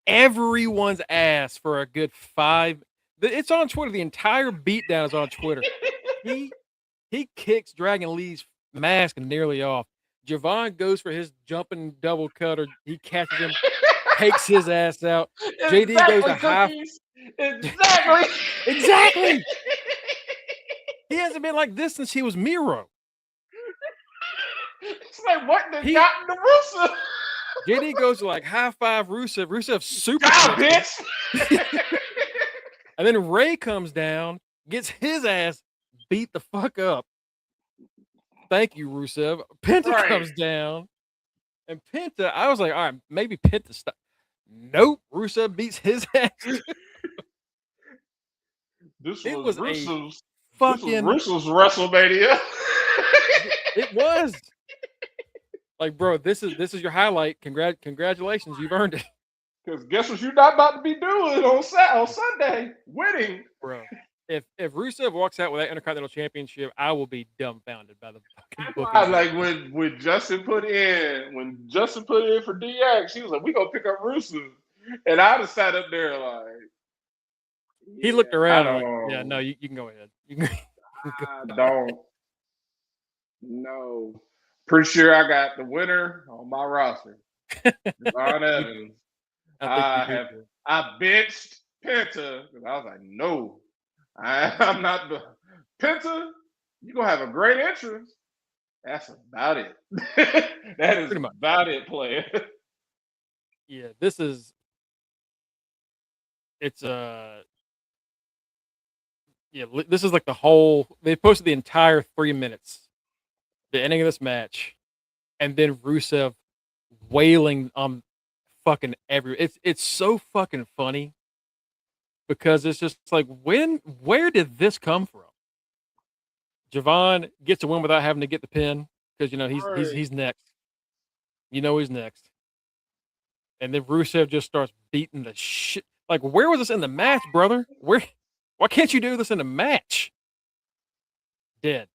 everyone's ass for a good 5. It's on Twitter. The entire beatdown is on Twitter. He kicks Dragon Lee's mask nearly off. Javon goes for his jumping double cutter. He catches him, takes his ass out. JD goes to high. Exactly. He hasn't been like this since he was Miro. It's like what the got in the Rusev. JD goes to like high five Rusev. Rusev super bitch. And then Ray comes down, gets his ass beat the fuck up. Thank you, Rusev. Penta comes down. And Penta, I was like, all right, maybe Penta stop. Nope. Rusev beats his ass. This was Rusev's WrestleMania. It was. Like, bro, this is your highlight. Congratulations, you've earned it. Because guess what you're not about to be doing on Sunday? Winning. Bro, if Rusev walks out with that Intercontinental Championship, I will be dumbfounded by the fucking booking. Like when Justin put in for DX, he was like, we gonna pick up Rusev. And I just sat up there like, He looked around and like, yeah, don't. no, you can go ahead. You can go. I don't know. Pretty sure I got the winner on my roster. Devon Evans. I think you do. I benched Penta because I was like, no, I'm not the Penta. You're gonna have a great entrance. That's about it. That is Pretty much. about it, player. Yeah, this is. It's yeah, this is like the whole. They posted the entire 3 minutes, the ending of this match, and then Rusev wailing on fucking every. It's so fucking funny because it's just like where did this come from? Javon gets a win without having to get the pin because he's next. You know he's next, and then Rusev just starts beating the shit. Like, where was this in the match, brother? Why can't you do this in the match? Dead.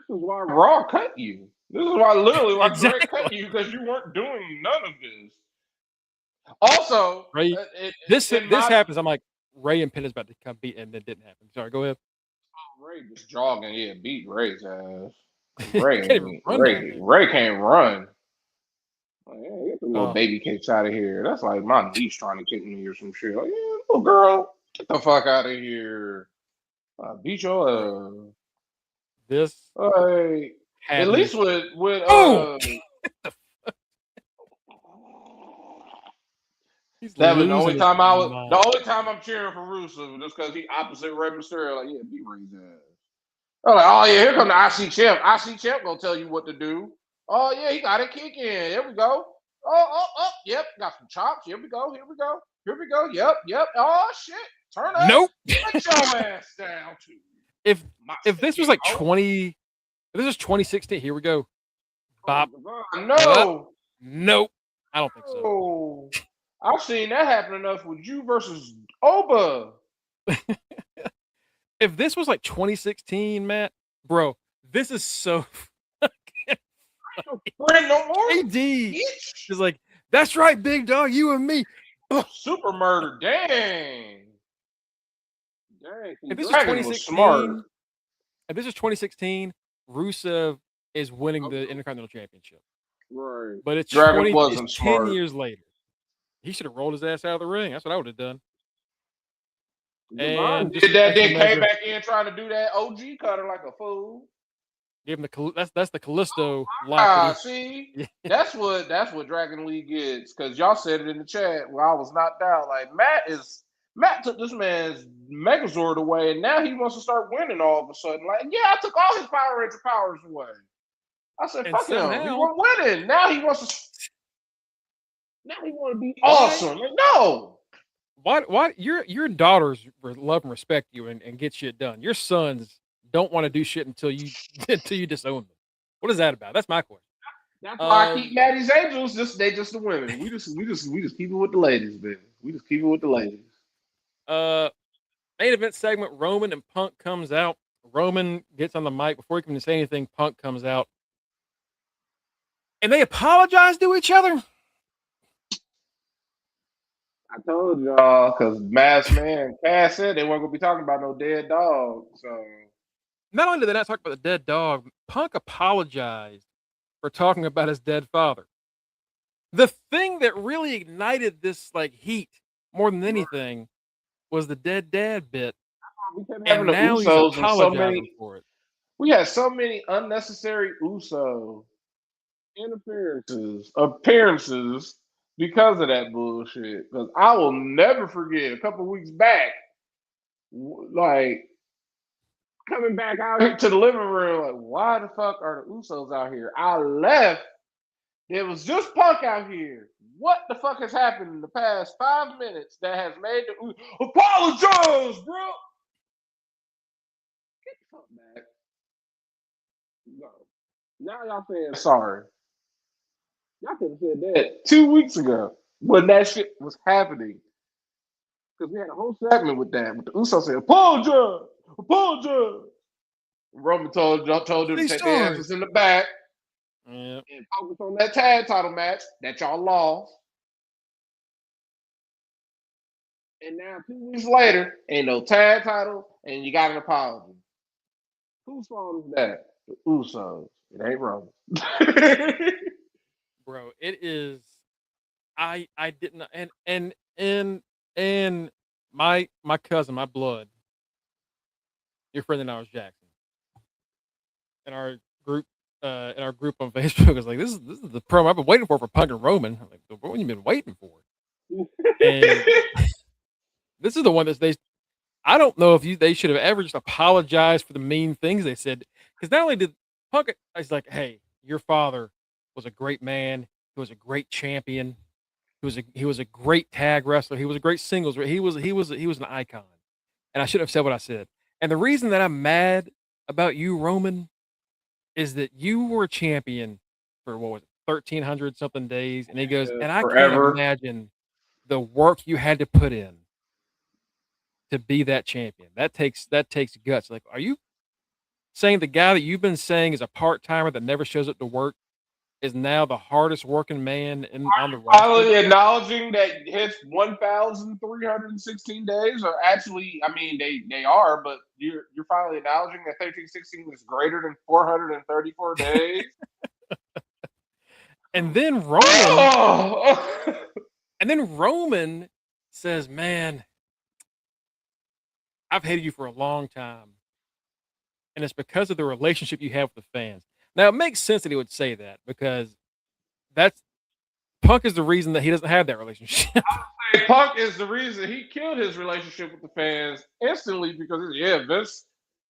This is why Raw cut you. This is why literally why Exactly. Greg cut you because you weren't doing none of this. Also, Ray, this happens. I'm like, Ray and Penn is about to come beat, and it didn't happen. Sorry, go ahead. Ray just jogging, yeah, beat Ray's ass. Ray Ray can't run. Like, yeah, get the little baby kicks out of here. That's like my niece trying to kick me or some shit. Like, yeah, little girl, get the fuck out of here. Beat your this at least with that was the only time I'm cheering for Rusev just because he opposite Rey Mysterio. Like, yeah, beat Ray's ass. I'm like, oh yeah, here come the IC champ. IC champ gonna tell you what to do. Oh yeah, he got a kick in. Here we go. Yep, got some chops. Here we go. Yep. Oh shit, turn up. Nope. Put your ass down too. If this was like 20, if this is 2016, here we go. Bob. No. Nope. I don't think so. I've seen that happen enough with you versus Oba. If this was like 2016, Matt, bro, this is so fucking no more. AD is like, that's right, big dog, you and me. Super murder, dang. If this is 2016, if this is 2016, Rusev is winning the Intercontinental Championship. Right. But it's 10 years later. He should have rolled his ass out of the ring. That's what I would have done. And did that, then came back in trying to do that OG cutter like a fool. Give him that's the Callisto lock. See, that's what Dragon League gets, because y'all said it in the chat while I was knocked out. Like Matt took this man's Megazord away, and now he wants to start winning all of a sudden. Like, yeah, I took all his Power Ranger powers away. I said, fuck him. He was winning. Now he wants to. Now he want to be awesome. Like, no. Why your daughters love and respect you and get shit done. Your sons don't want to do shit until you disown them. What is that about? That's my question. That's why I keep Maddie's Angels. They just the women. We just keep it with the ladies, baby. We just keep it with the ladies. Main event segment. Roman and Punk comes out. Roman gets on the mic before he can say anything. Punk comes out, and they apologize to each other. I told y'all, because Masked Man Cass said they weren't gonna be talking about no dead dog. So not only did they not talk about the dead dog, Punk apologized for talking about his dead father. The thing that really ignited this like heat more than anything was the dead dad bit. And now he's apologizing for it. We had so many unnecessary Uso appearances because of that bullshit. Because I will never forget a couple weeks back, like coming back out here to the living room, like, why the fuck are the Usos out here? I left. There was just Punk out here. What the fuck has happened in the past 5 minutes that has made the apologize, bro? Get the fuck back. No. Now y'all saying sorry. Y'all could have said that 2 weeks ago when that shit was happening. Because we had a whole segment with that. With the Usos saying, apologize. Roman told them to take their asses in the back and focus on that tag title match that y'all lost. And now 2 weeks later, ain't no tag title, and you got an apology. Whose fault is that? The Usos. It ain't Roman. Bro, it is. I didn't and my cousin, my blood, your friend and I was Jackson, and our group on Facebook was like, this is the promo I've been waiting for Punk and Roman. I'm like, what have you been waiting for? And this is the one that I don't know if they should have ever just apologized for the mean things they said, because not only did Punk, I was like, hey, your father was a great man, he was a great champion, he was a great tag wrestler, he was a great singles, he was an icon, and I shouldn't have said what I said. And the reason that I'm mad about you, Roman, is that you were a champion for what was it, 1,300 something days, and he goes, and I can't Forever. imagine the work you had to put in to be that champion. That takes guts. Like, are you saying the guy that you've been saying is a part-timer that never shows up to work is now the hardest working man on the roster? Finally acknowledging that his 1,316 days are actually, I mean, they are, but you're finally acknowledging that 1316 is greater than 434 days. And then Roman says, "Man, I've hated you for a long time, and it's because of the relationship you have with the fans." Now, it makes sense that he would say that, because Punk is the reason that he doesn't have that relationship. Punk is the reason he killed his relationship with the fans instantly, because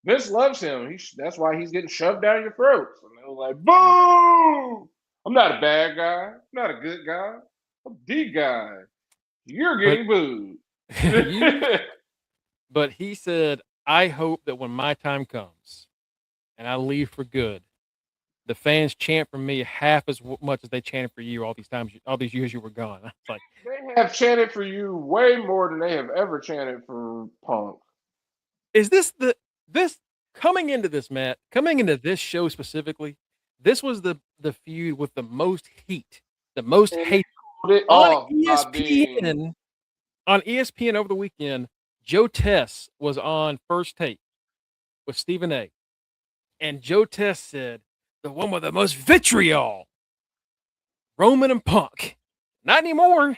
Vince loves him. That's why he's getting shoved down your throats. And they were like, "Boo! I'm not a bad guy. I'm not a good guy. I'm the guy. You're getting booed." But he said, "I hope that when my time comes and I leave for good, the fans chant for me half as much as they chanted for you all these years you were gone." I was like, they have chanted for you way more than they have ever chanted for Punk. is this coming into this, Matt? Coming into this show specifically, this was the feud with the most heat, the most hate on ESPN. On ESPN over the weekend, Joe Tess was on First Take with Stephen A. And Joe Tess said, the one with the most vitriol, Roman and Punk. Not anymore.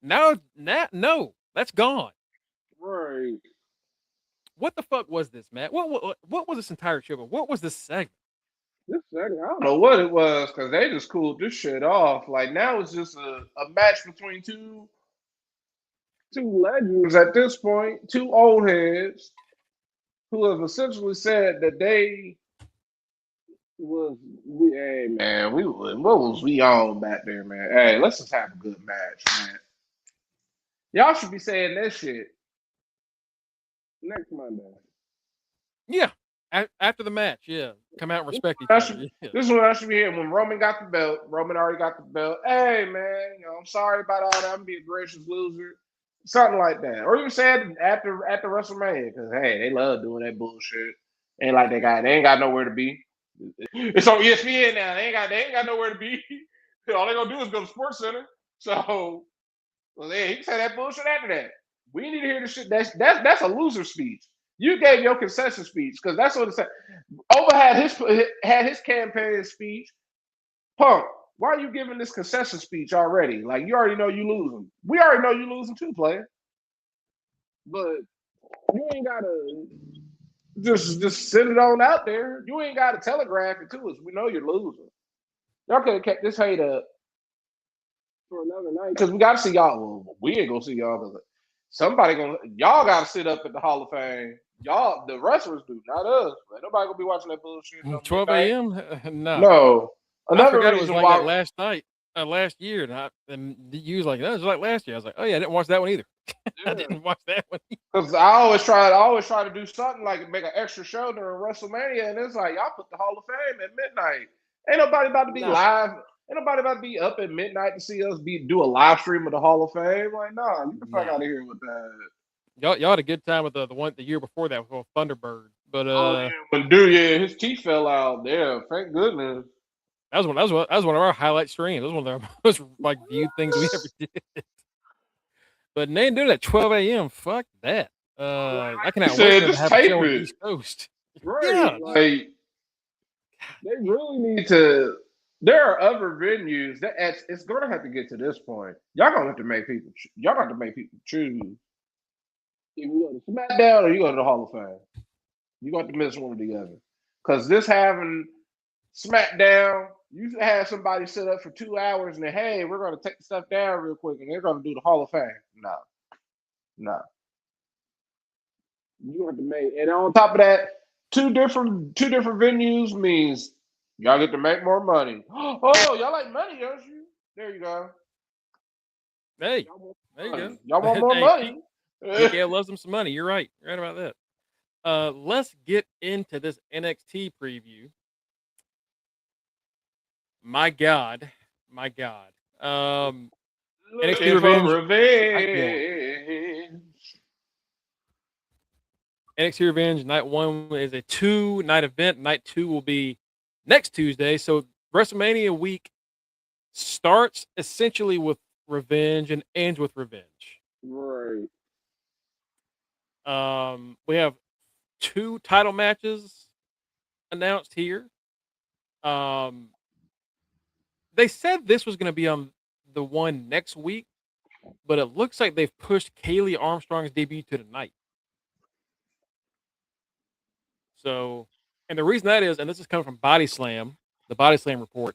No, that's gone. Right. What the fuck was this, Matt? What was this entire show? What was this segment? I don't know what it was, because they just cooled this shit off. Like, now it's just a match between two legends at this point, two old heads who have essentially said that they was, hey man, what was we on back there, man? Hey, let's just have a good match, man. Y'all should be saying that shit next Monday. Yeah. After the match, yeah. Come out and respect each other. This is what I should be hearing. When Roman got the belt, Roman already got the belt. Hey man, I'm sorry about all that. I'm being a gracious loser. Something like that. Or even said after WrestleMania, because hey, they love doing that bullshit. Ain't like they ain't got nowhere to be. It's on ESPN now. They ain't got nowhere to be. All they gonna do is go to Sports Center. So, he can say that bullshit after that. We need to hear the shit. That's a loser speech. You gave your concession speech, because that's what it said. Over had his campaign speech. Punk, why are you giving this concession speech already? Like, you already know you losing. We already know you losing too, player. But you ain't gotta just send it on out there. You ain't gotta telegraph it to us. We know you're losing. Y'all could have kept this hate up for another night, because we gotta see y'all. Well, we ain't gonna see y'all, because y'all gotta sit up at the Hall of Fame. Y'all, the wrestlers do, not us. Like, nobody gonna be watching that bullshit. 12 a.m. No. Another reason it was like that last night, last year, and you was like, that was like last year. I was like, oh yeah, I didn't watch that one either. Yeah. I didn't watch that one because I always try to do something like make an extra show during WrestleMania, and it's like, y'all put the Hall of Fame at midnight. Ain't nobody about to be live. Ain't nobody about to be up at midnight to see us do a live stream of the Hall of Fame. Like, nah, get the fuck out of here with that. Y'all had a good time with the one the year before that with Thunderbird, but when his teeth fell out. Yeah, thank goodness. That was one of our highlight streams. That was one of our most viewed things we ever did. But they ain't doing it at 12 a.m. Fuck that. I He cannot wait said, for them to just have a tape show on the it. East Coast. Right. Yeah. Like, they really need to. There are other venues that it's going to have to get to this point. Y'all going to have to make people. Y'all got to make people choose. If you go to SmackDown or you go to the Hall of Fame, you got to miss one or the other. Because this having SmackDown, you have somebody sit up for 2 hours and then, hey, we're going to take the stuff down real quick and they're going to do the Hall of Fame. No, no. You have to make, and on top of that, two different venues means y'all get to make more money. Oh, y'all like money, don't you? There you go. Hey, Y'all want there you money. go. Y'all want more Hey, money. PKO loves them some money. You're right. You're right about that. Let's get into this NXT preview. My God. NXT Looking for Revenge Night 1. revenge. NXT Revenge Night 1 is a 2-night event. Night 2 will be next Tuesday. So WrestleMania week starts essentially with Revenge and ends with Revenge. Right. We have 2 title matches announced here. They said this was going to be on the one next week, but it looks like they've pushed Kaylee Armstrong's debut to tonight. So, and the reason that is, and this is coming from Body Slam, the Body Slam report.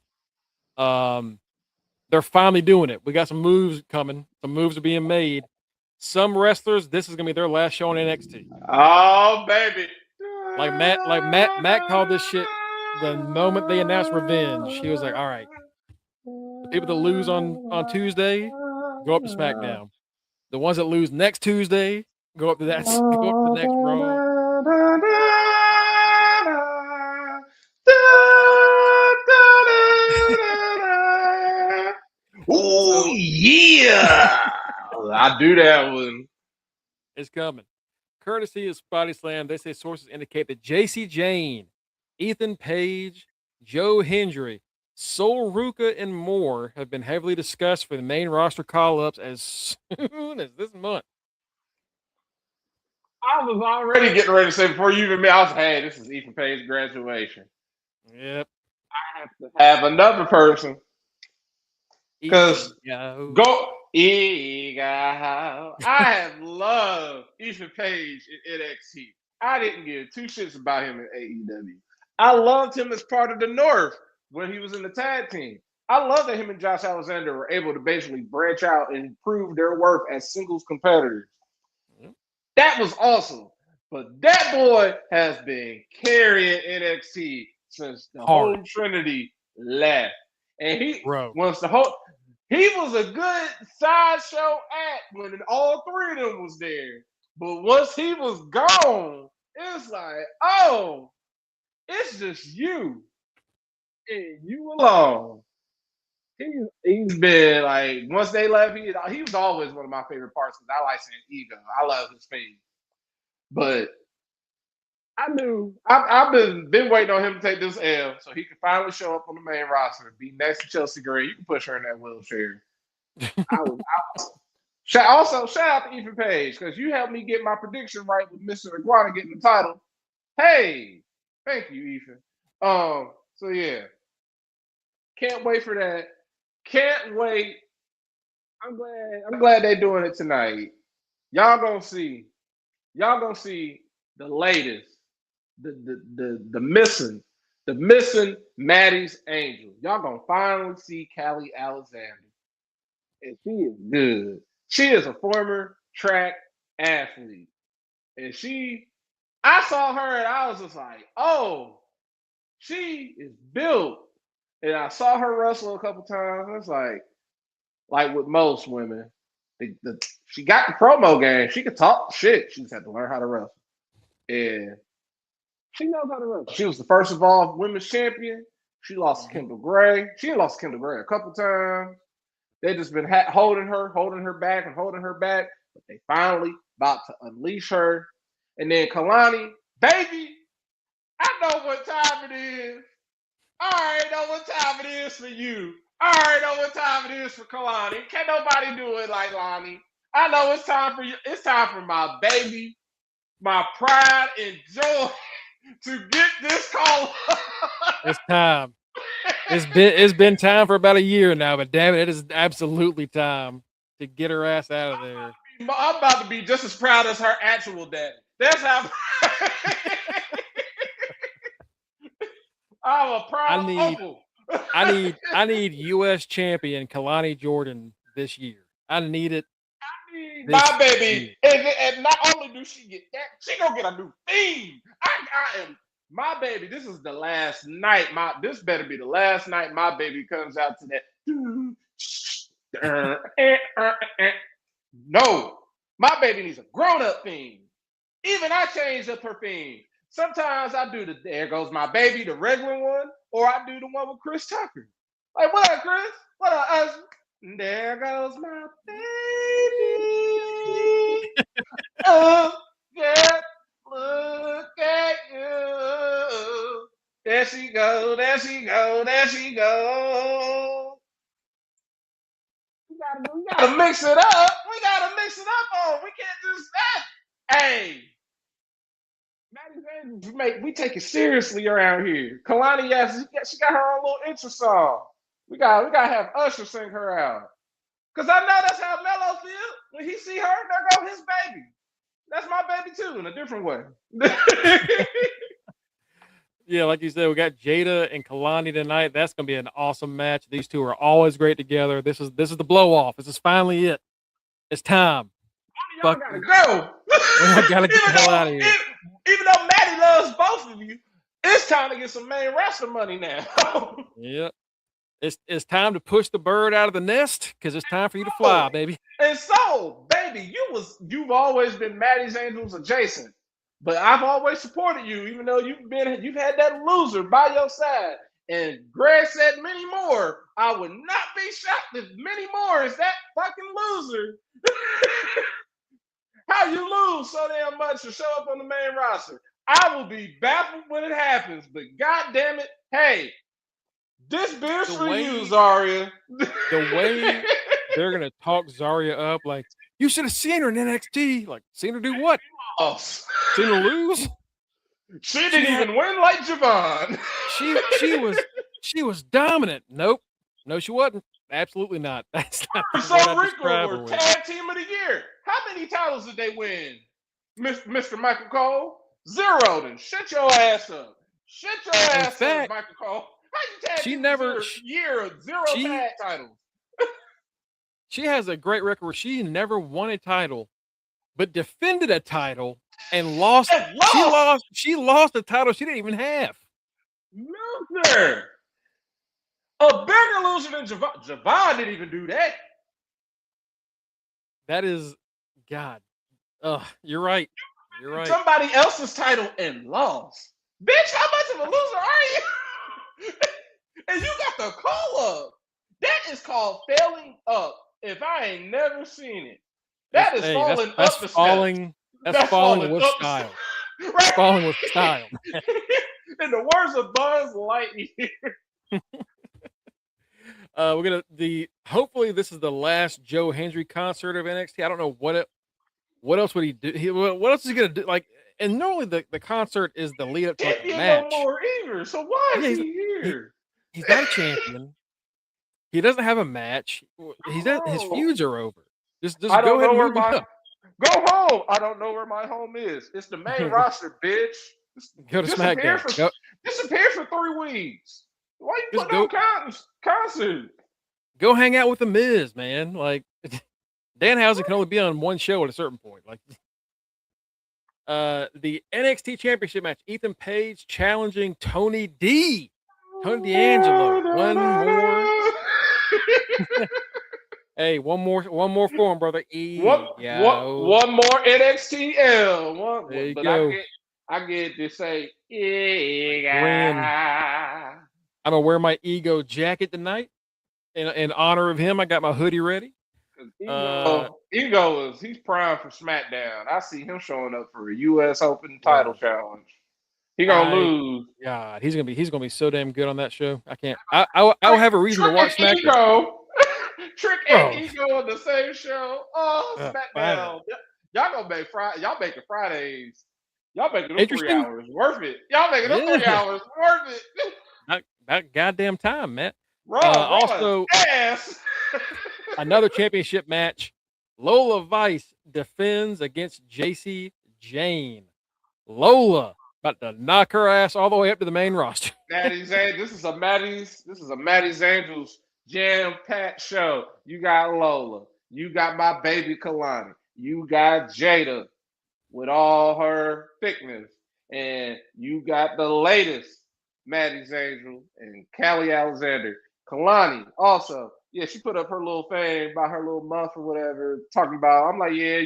They're finally doing it. We got some moves coming. Some moves are being made. Some wrestlers, this is gonna be their last show on NXT. Oh, baby. Matt called this shit the moment they announced Revenge. He was like, "All right, the people that lose on Tuesday go up to SmackDown. The ones that lose next Tuesday go up to go up to the next Raw." Oh So yeah, I do that one. it's coming. Courtesy of Body Slam, they say sources indicate that JC Jane, Ethan Page, Joe Hendry, Sol Ruka, and more have been heavily discussed for the main roster call-ups as soon as this month. I was already getting ready to say before you even met, I was, hey, this is Ethan Page's graduation. Yep. I have to have another person because Ego. go ego. I have loved Ethan Page in NXT. I didn't give 2 shits about him in AEW. I loved him as part of the North when he was in the tag team. I love that him and Josh Alexander were able to basically branch out and prove their worth as singles competitors. Yep. That was awesome. But that boy has been carrying NXT since the Hard. whole Trinity left. And Bro. he was a good sideshow act when all 3 of them was there. But once he was gone, it's like, oh, it's just you. And you alone. He's been like, once they left, he was always one of my favorite parts because I like saying ego. I love his face. But I knew I've been waiting on him to take this L so he could finally show up on the main roster, be next to Chelsea Gray. You can push her in that wheelchair. Shout out to Ethan Page because you helped me get my prediction right with Mr. Iguana getting the title. Hey, thank you, Ethan. So yeah, can't wait for that. Can't wait. I'm glad they're doing it tonight. Y'all gonna see the latest, the missing Maddie's Angel. Y'all gonna finally see Callie Alexander. And she is good. She is a former track athlete. And I saw her and I was just like, oh, she is built. And I saw her wrestle a couple times. It's like with most women, she got the promo game. She could talk shit. She just had to learn how to wrestle. And she knows how to wrestle. She was the first evolved women's champion. She lost to Kendall Gray. She lost to Kendall Gray a couple times. They just been holding her back. But they finally about to unleash her. And then Kalani, baby, I know what time it is. I already know what time it is for you. I already know what time it is for Kalani. Can't nobody do it like Lonnie. I know it's time for you. It's time for my baby, my pride and joy to get this call. It's time. It's been time for about a year now, but damn it is absolutely time to get her ass out of there. I'm about to be just as proud as her actual daddy. That's how. I'm a proud uncle. I need U.S. champion Kalani Jordan this year. I need it. My baby, and not only do she get that, she gonna get a new theme. I am my baby. This is the last night. This better be the last night my baby comes out to that. No, my baby needs a grown-up theme. Even I change up her theme. Sometimes I do the "There Goes My Baby," the regular one, or I do the one with Chris Tucker. Like, what up, Chris? What up, us? There goes my baby. Yeah, look at you. There she go, there she go, there she go. We gotta mix it up. We gotta mix it up. We can't just that. Hey, we take it seriously around here. Kalani, she got her own little intro song. We gotta have Usher sing her out. Cause I know that's how Melo feels. When he see her, there go his baby. That's my baby too, in a different way. Yeah, like you said, we got Jada and Kalani tonight. That's gonna be an awesome match. These two are always great together. This is the blow off. This is finally it. It's time. Y'all gotta go. We gotta get the hell out of here. Even though Maddie loves both of you, it's time to get some main roster money now. Yep. It's time to push the bird out of the nest because it's time for you to fly, baby. And so, baby, you've always been Maddie's Angels adjacent, but I've always supported you, even though you've had that loser by your side. And Greg said many more. I would not be shocked if many more is that fucking loser. How you lose so damn much to show up on the main roster? I will be baffled when it happens, but god damn it, hey, this beer's for you, Zarya. The way they're gonna talk Zarya up, like, you should have seen her in NXT. Like, seen her do what? Seen her lose? She didn't even win like Javon. She was dominant. Nope. No, she wasn't. Absolutely not. That's not the so Rico were tag team of the year. How many titles did they win? Mr. Michael Cole? 0. Then shut your ass up. Shut your ass up, Michael Cole. How you tag team year of 0 tag titles? She has a great record where she never won a title, but defended a title and lost. She lost a title she didn't even have. Loser. A bigger loser than Javon. Javon didn't even do that. That is, God. You're right. You're right. Somebody else's title and lost. Bitch, how much of a loser are you? And you got the call up. That is called failing up. If I ain't never seen it. That is falling up the steps. That's falling with style. Right? Falling with style. In the words of Buzz Lightyear. We're gonna hopefully this is the last Joe Hendry concert of NXT. I don't know what else would he do? What else is he gonna do? Like, and normally the concert is the lead up to the match. No more either. So why is he here? He's not a champion. He doesn't have a match. His feuds are over. Just go ahead and move up. Go home. I don't know where my home is. It's the main roster, bitch. Go to SmackDown. Disappear for 3 weeks. Why you putting on concert? Go hang out with the Miz, man. Like, Danhausen can only be on one show at a certain point. Like, the NXT Championship match: Ethan Page challenging Tony D. Tony D'Angelo. One more. Hey, one more for him, brother. One more NXTL. There you go. I get to say, yeah. I'm gonna wear my Ego jacket tonight in honor of him. I got my hoodie ready. Ego he's primed for SmackDown. I see him showing up for a U.S. Open title challenge. He gonna lose. God, he's gonna be so damn good on that show. I can't. I will have a reason to watch SmackDown. Trick Bro. and Ego on the same show. Oh, SmackDown. Y'all gonna make Friday. Y'all making Fridays. Y'all making them 3 Interesting. hours worth it. Y'all making them 3 Yeah. hours worth it. About goddamn time, Matt. Also, ass. Another championship match. Lola Vice defends against JC Jane. Lola about to knock her ass all the way up to the main roster. Maddie's This is a Maddie's Angels jam-packed show. You got Lola. You got my baby Kalani. You got Jada with all her thickness. And you got the latest Maddie's Angel and Callie Alexander. Kalani also. Yeah, she put up her little thing about her little month or whatever, talking about, I'm like, yeah,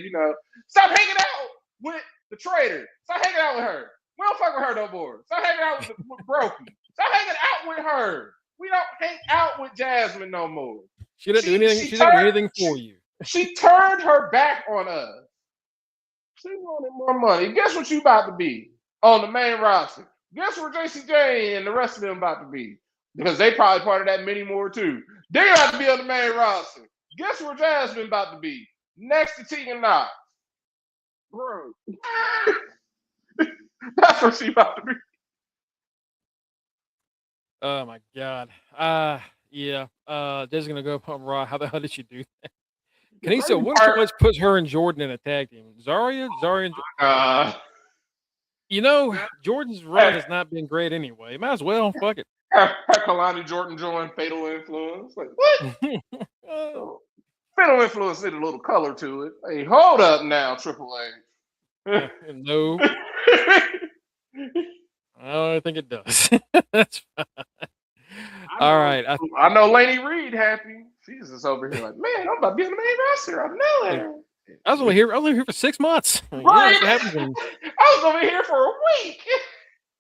stop hanging out with the traitor. Stop hanging out with her. We don't fuck with her no more. Stop hanging out with Brokey. Stop hanging out with her. We don't hang out with Jasmine no more. She didn't do anything. She didn't do anything for you. She turned her back on us. She wanted more money. Guess what you about to be on the main roster? Guess where JCJ and the rest of them about to be? Because they probably part of that many more too. They about to be on the main roster. Guess where Jasmine about to be? Next to Tegan Knox. Bro. That's where she about to be. Oh my god. Yeah. Just gonna go up on Raw. How the hell did she do that? Kanisa, what if Triple H puts her and Jordan in a tag team? Zarya and Jordan's run has not been great anyway. Might as well. Fuck it. Have Kalani Jordan join Fatal Influence. Like, what? Fatal Influence need a little color to it. Hey, hold up now, Triple H. No. I don't think it does. That's fine. All right. I know Lainey Reed happy. She's just over here like, man, I'm about to be on the main roster. I know it. I was only here for 6 months. Right. Yeah, that's what happens I was over here for a week.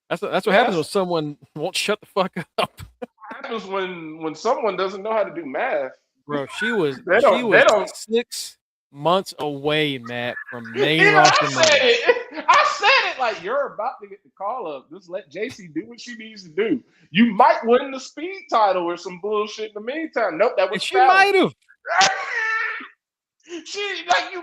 That's what happens when someone won't shut the fuck up. What happens when someone doesn't know how to do math? Bro, she was 6 months away, Matt, from main roster. I said it like, you're about to get the call up. Just let JC do what she needs to do. You might win the speed title or some bullshit in the meantime. Nope, that was she might have. You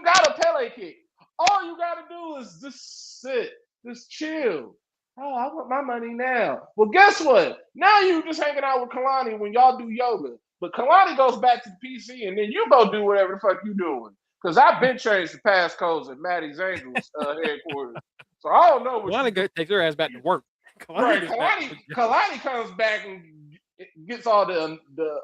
got a Pele kick. All you got to do is just sit, just chill. Oh, I want my money now. Well, guess what? Now you just hanging out with Kalani when y'all do yoga. But Kalani goes back to the PC, and then you go do whatever the fuck you doing. Because I've been changed the passcodes at Maddie's Angels headquarters. So I don't know what Kalani takes her ass back to work. Kalani comes back and gets all the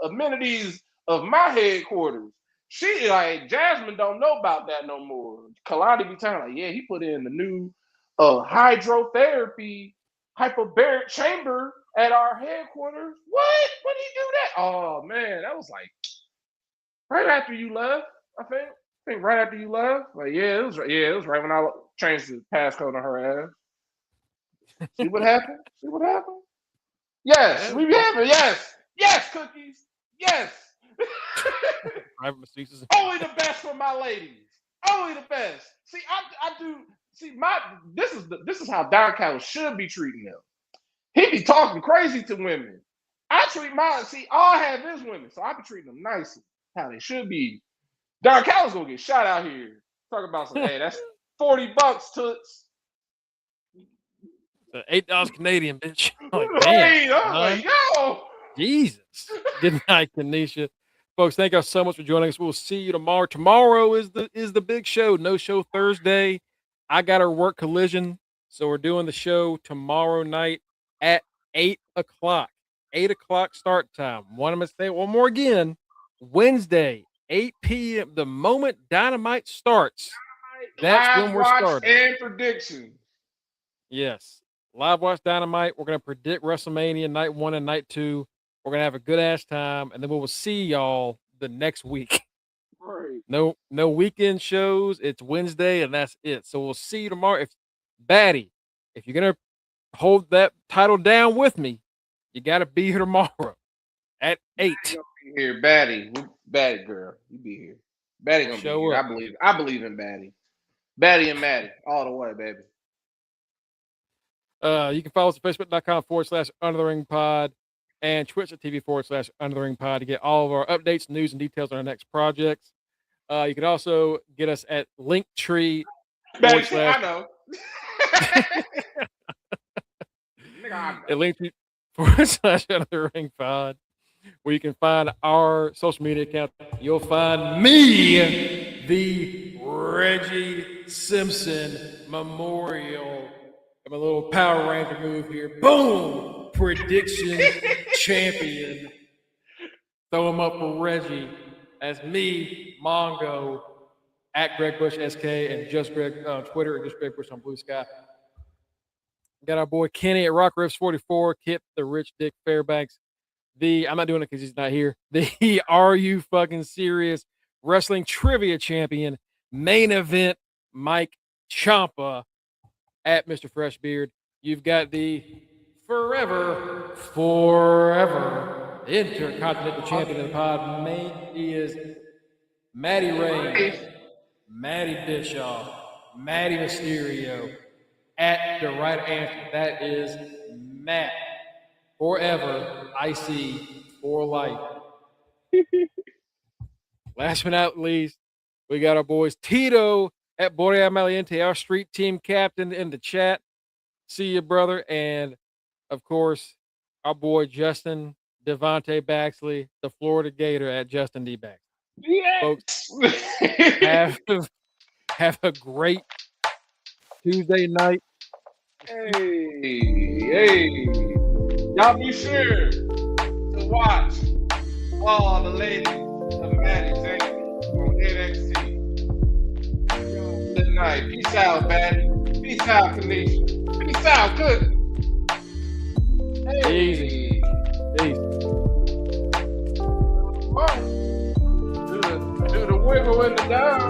amenities of my headquarters. She Jasmine don't know about that no more. Kalani be telling like, yeah, he put in the new hydrotherapy hyperbaric chamber at our headquarters. What? When did he do that? Oh man, that was like right after you left. I think right after you left. Like it was right when I changed the passcode on her ass. See what happened? See what happened? Yes, we have it. Yes, cookies. Yes. Only the best for my ladies. Only the best. See, I do. See, this is how Don Callis should be treating them. He be talking crazy to women. I treat mine. See, all I have is women, so I be treating them nicely, how they should be. Don Callis gonna get shot out here. Talk about some. Hey, that's $40, toots. $8 Canadian, bitch. Yo. Jesus. Good night, Kanisha. Folks, thank you so much for joining us. We'll see you tomorrow. Tomorrow is the big show. No show Thursday. I got to work Collision, so we're doing the show tomorrow night at 8 o'clock. 8 o'clock start time. I'm going to say it one more again. Wednesday, 8 p.m. The moment Dynamite starts, that's when we're starting. And prediction. Yes. Live watch Dynamite. We're going to predict WrestleMania night 1 and night 2. We're going to have a good ass time, and then we will see y'all the next week. Right. No weekend shows. It's Wednesday, and that's it. So we'll see you tomorrow. Batty, if you're going to hold that title down with me, you got to be here tomorrow at 8. Here, Batty girl, you be here. Batty gonna show be here. up. I believe in Batty. Batty and Maddie, all the way, baby. You can follow us at facebook.com/UnderTheRingPod. and twitch.tv/Under the Ring Pod to get all of our updates, news, and details on our next projects. You can also get us at Linktree. I know. At Linktree/Under the Ring Pod, where you can find our social media account. You'll find me, the Reggie Simpson Memorial. I'm a little Power Ranger move here. Boom! Prediction champion. Throw him up for Reggie as me, Mongo, at Greg Bush SK, and Just Greg on Twitter, and Just Greg Bush on Blue Sky. Got our boy Kenny at Rock Riffs 44, Kip the Rich Dick Fairbanks. I'm not doing it because he's not here. The Are You Fucking Serious Wrestling Trivia Champion, main event Mike Ciampa at Mr. Freshbeard. You've got the forever Intercontinental Champion of the pod. He is Matty Reigns, Matty Bischoff, Matty Mysterio. At the right answer, that is Matt. Forever, IC for life. Last but not least, we got our boys Tito at Borea Maliente, our street team captain in the chat. See you, brother. And of course, our boy Justin Devontae Baxley, the Florida Gator at Justin D. Baxley. Yes. Folks, have a great Tuesday night. Hey. Y'all be sure to watch all the ladies of Maddie James on NXT. Good night. Peace out, Maddie. Peace out, Kanisha. Peace out, Good. Hey. Easy. Do the wiggle in the down.